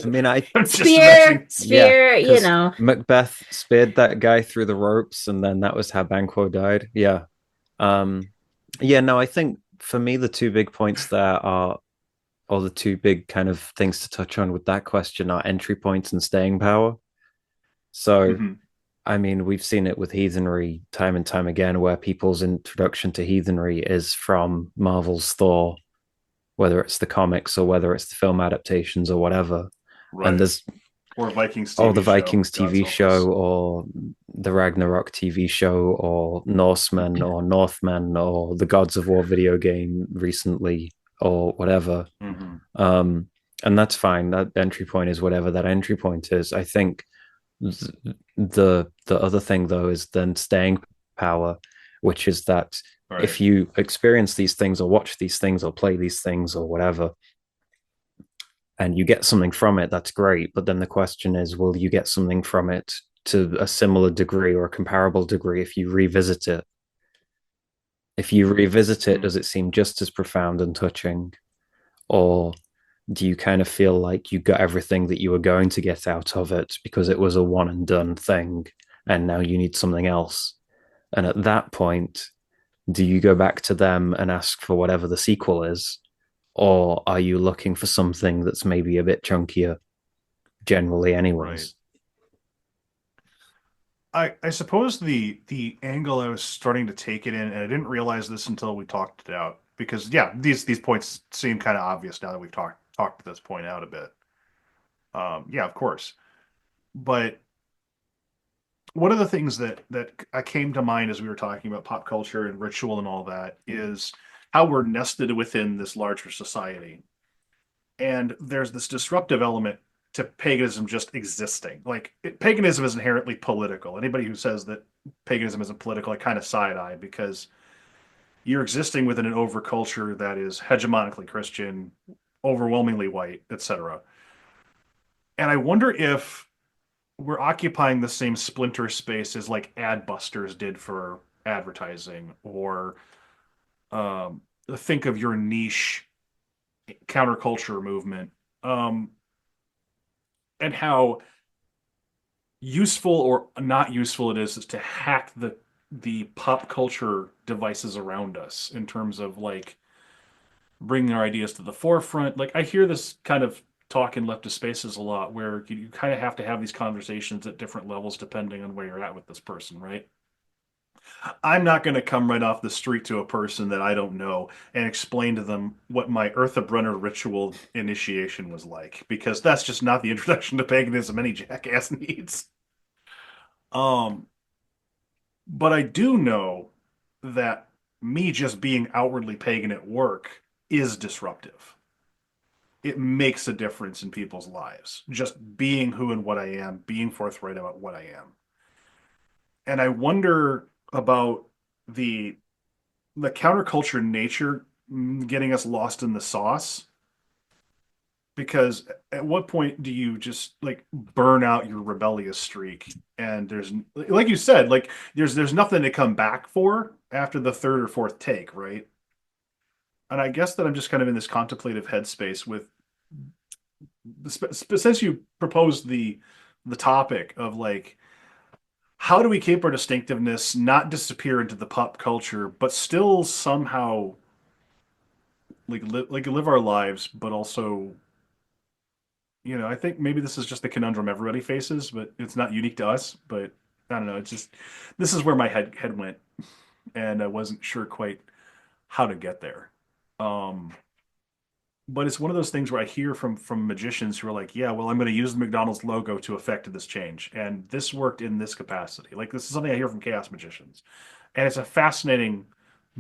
I mean, sphere. Macbeth speared that guy through the ropes, and then that was how Banquo died. Yeah. I think for me, the two big points there are, or the two big kind of things to touch on with that question, are entry points and staying power. So, I mean, we've seen it with heathenry time and time again, where people's introduction to heathenry is from Marvel's Thor, whether it's the comics or whether it's the film adaptations or whatever. Right. And there's or Vikings TV show, or the Ragnarok TV show, or Norsemen or Northmen, or the Gods of War video game recently, or whatever. And that's fine. That entry point is whatever that entry point is. I think the other thing, though, is then staying power, which is that if you experience these things or watch these things or play these things or whatever, and you get something from it, that's great. But then the question is, will you get something from it to a similar degree or a comparable degree if you revisit it? If you revisit it, does it seem just as profound and touching? Or do you kind of feel like you got everything that you were going to get out of it because it was a one and done thing, and now you need something else? And at that point, do you go back to them and ask for whatever the sequel is? Or are you looking for something that's maybe a bit chunkier, generally, anyways? I suppose the angle I was starting to take it in, and I didn't realize this until we talked it out, because these points seem kind of obvious now that we've talked this point out a bit. Of course, but one of the things that came to mind as we were talking about pop culture and ritual and all that is how we're nested within this larger society. And there's this disruptive element to paganism just existing. Like, paganism is inherently political. Anybody who says that paganism isn't political, I kind of side-eye, because you're existing within an overculture that is hegemonically Christian, overwhelmingly white, etc. And I wonder if we're occupying the same splinter space as like Adbusters did for advertising, or think of your niche counterculture movement, and how useful or not useful it is to hack the pop culture devices around us in terms of like bringing our ideas to the forefront. Like, I hear this kind of talk in leftist spaces a lot, where you kind of have to have these conversations at different levels depending on where you're at with this person, right? I'm not going to come right off the street to a person that I don't know and explain to them what my Eartha Brunner ritual initiation was like, because that's just not the introduction to paganism any jackass needs. Um, but I do know that me just being outwardly pagan at work is disruptive. It makes a difference in people's lives. Just being who and what I am, being forthright about what I am. And I wonder about the counterculture nature getting us lost in the sauce, because at what point do you just like burn out your rebellious streak, and there's, like you said, like there's nothing to come back for after the third or fourth take, right? And I guess that I'm just kind of in this contemplative headspace with since you proposed the topic of like, how do we keep our distinctiveness, not disappear into the pop culture, but still somehow live our lives, but also, I think maybe this is just the conundrum everybody faces, but it's not unique to us. But I don't know. It's just, this is where my head went, and I wasn't sure quite how to get there. Um, but it's one of those things where I hear from magicians who are like, "Yeah, well, I'm going to use the McDonald's logo to effect this change, and this worked in this capacity." Like this is something I hear from chaos magicians, and it's a fascinating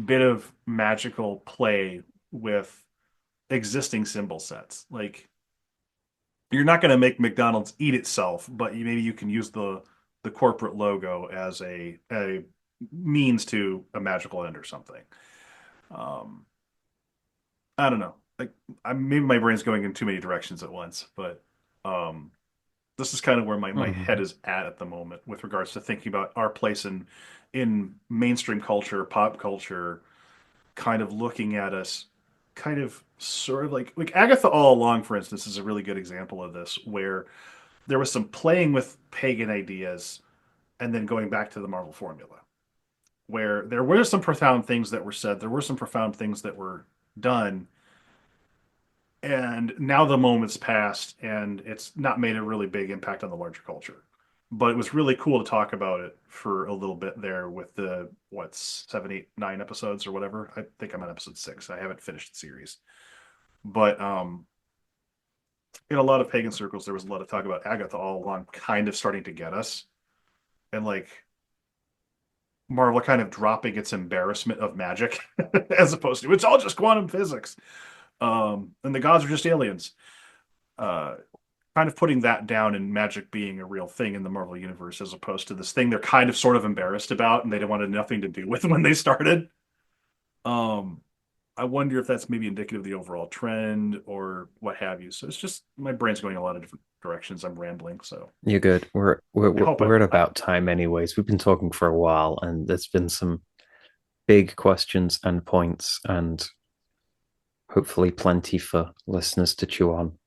bit of magical play with existing symbol sets. Like you're not going to make McDonald's eat itself, but maybe you can use the corporate logo as a means to a magical end or something. Um, I don't know. Like maybe my brain's going in too many directions at once, but um, this is kind of where my head Mhm. is at the moment with regards to thinking about our place in mainstream culture, pop culture, kind of looking at us, kind of sort of like Agatha All Along, for instance, is a really good example of this, where there was some playing with pagan ideas and then going back to the Marvel formula, where there were some profound things that were said, there were some profound things that were done, and now the moment's passed and it's not made a really big impact on the larger culture. But it was really cool to talk about it for a little bit there with the what's 7, 8, 9 episodes or whatever. I think I'm on episode 6. I haven't finished the series, but in a lot of pagan circles, there was a lot of talk about Agatha all along, kind of starting to get us, and like Marvel kind of dropping its embarrassment of magic as opposed to it's all just quantum physics, and the gods are just aliens. Uh, Kind of putting that down and magic being a real thing in the Marvel universe as opposed to this thing they're kind of sort of embarrassed about and they wanted nothing to do with when they started. Um, I wonder if that's maybe indicative of the overall trend or what have you. So it's just my brain's going a lot of different directions. I'm rambling, so You're good. We're we're I we're hope we're at about time, anyways. We've been talking for a while, and there's been some big questions and points, and hopefully plenty for listeners to chew on.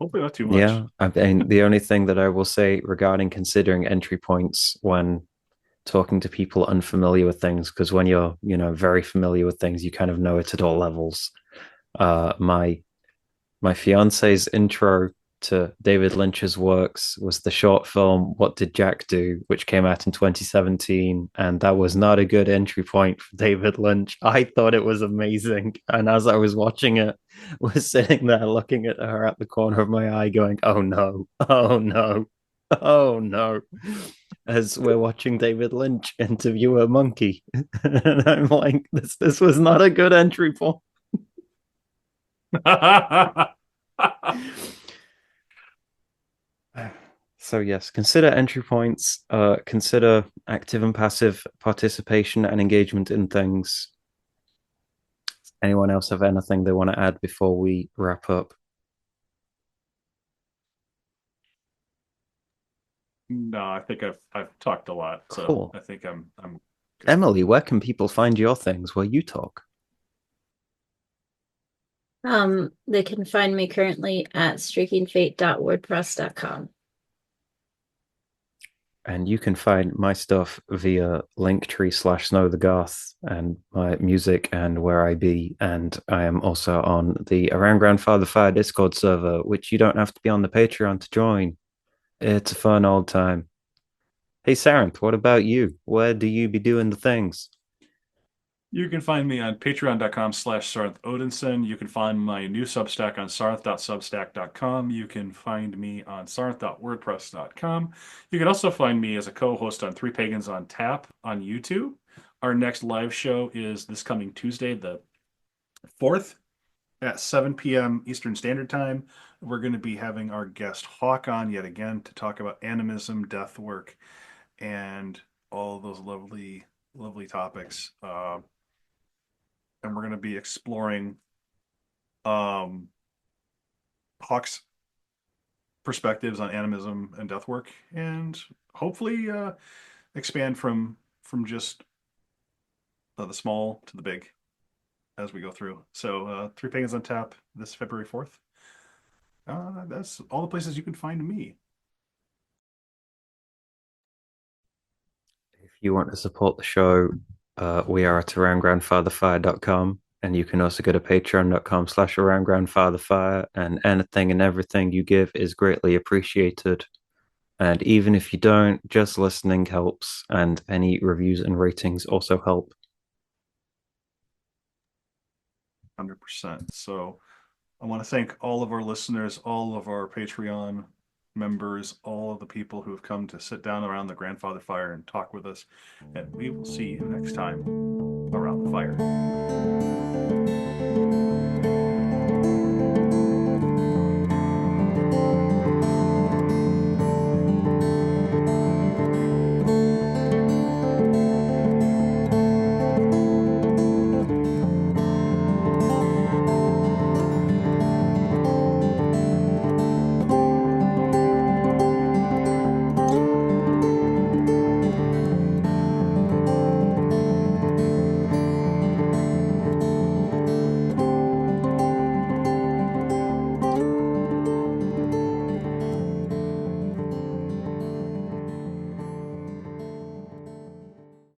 hopefully not too much. Yeah, I mean, the only thing that I will say regarding considering entry points when talking to people unfamiliar with things, because when you're, very familiar with things, you kind of know it at all levels. My fiance's intro to David Lynch's works was the short film What Did Jack Do, which came out in 2017, and that was not a good entry point for David Lynch. I thought it was amazing, and as I was watching it, was sitting there looking at her at the corner of my eye, going, "Oh no, oh no, oh no." As we're watching David Lynch interview a monkey, and I'm like, "This was not a good entry point." So yes, consider entry points, consider active and passive participation and engagement in things. Anyone else have anything they want to add before we wrap up? No, I think I've talked a lot, so Cool. I think I'm good. Emily, where can people find your things where you talk? They can find me currently at streakingfate.wordpress.com. And you can find my stuff via linktree/snowthegoth and my music and where I be. And I am also on the Around Grandfather Fire Discord server, which you don't have to be on the Patreon to join. It's a fun old time. Hey, Sarenth, what about you? Where do you be doing the things? You can find me on patreon.com/Sarth Odinson. You can find my new Substack on sarth.substack.com. You can find me on sarth.wordpress.com. You can also find me as a co-host on Three Pagans on Tap on YouTube. Our next live show is this coming Tuesday, the 4th at 7 p.m. Eastern Standard Time. We're going to be having our guest Hawk on yet again to talk about animism, death work, and all of those lovely, lovely topics. And we're going to be exploring Hawk's perspectives on animism and death work, and hopefully expand from just the small to the big as we go through. So Three Pagans on Tap this February 4th. That's all the places you can find me. If you want to support the show, we are at aroundgrandfatherfire.com, and you can also go to patreon.com/aroundgrandfatherfire, and anything and everything you give is greatly appreciated. And even if you don't, just listening helps, and any reviews and ratings also help. 100%. So I want to thank all of our listeners, all of our Patreon members, all of the people who have come to sit down around the grandfather fire and talk with us. And we will see you next time around the fire.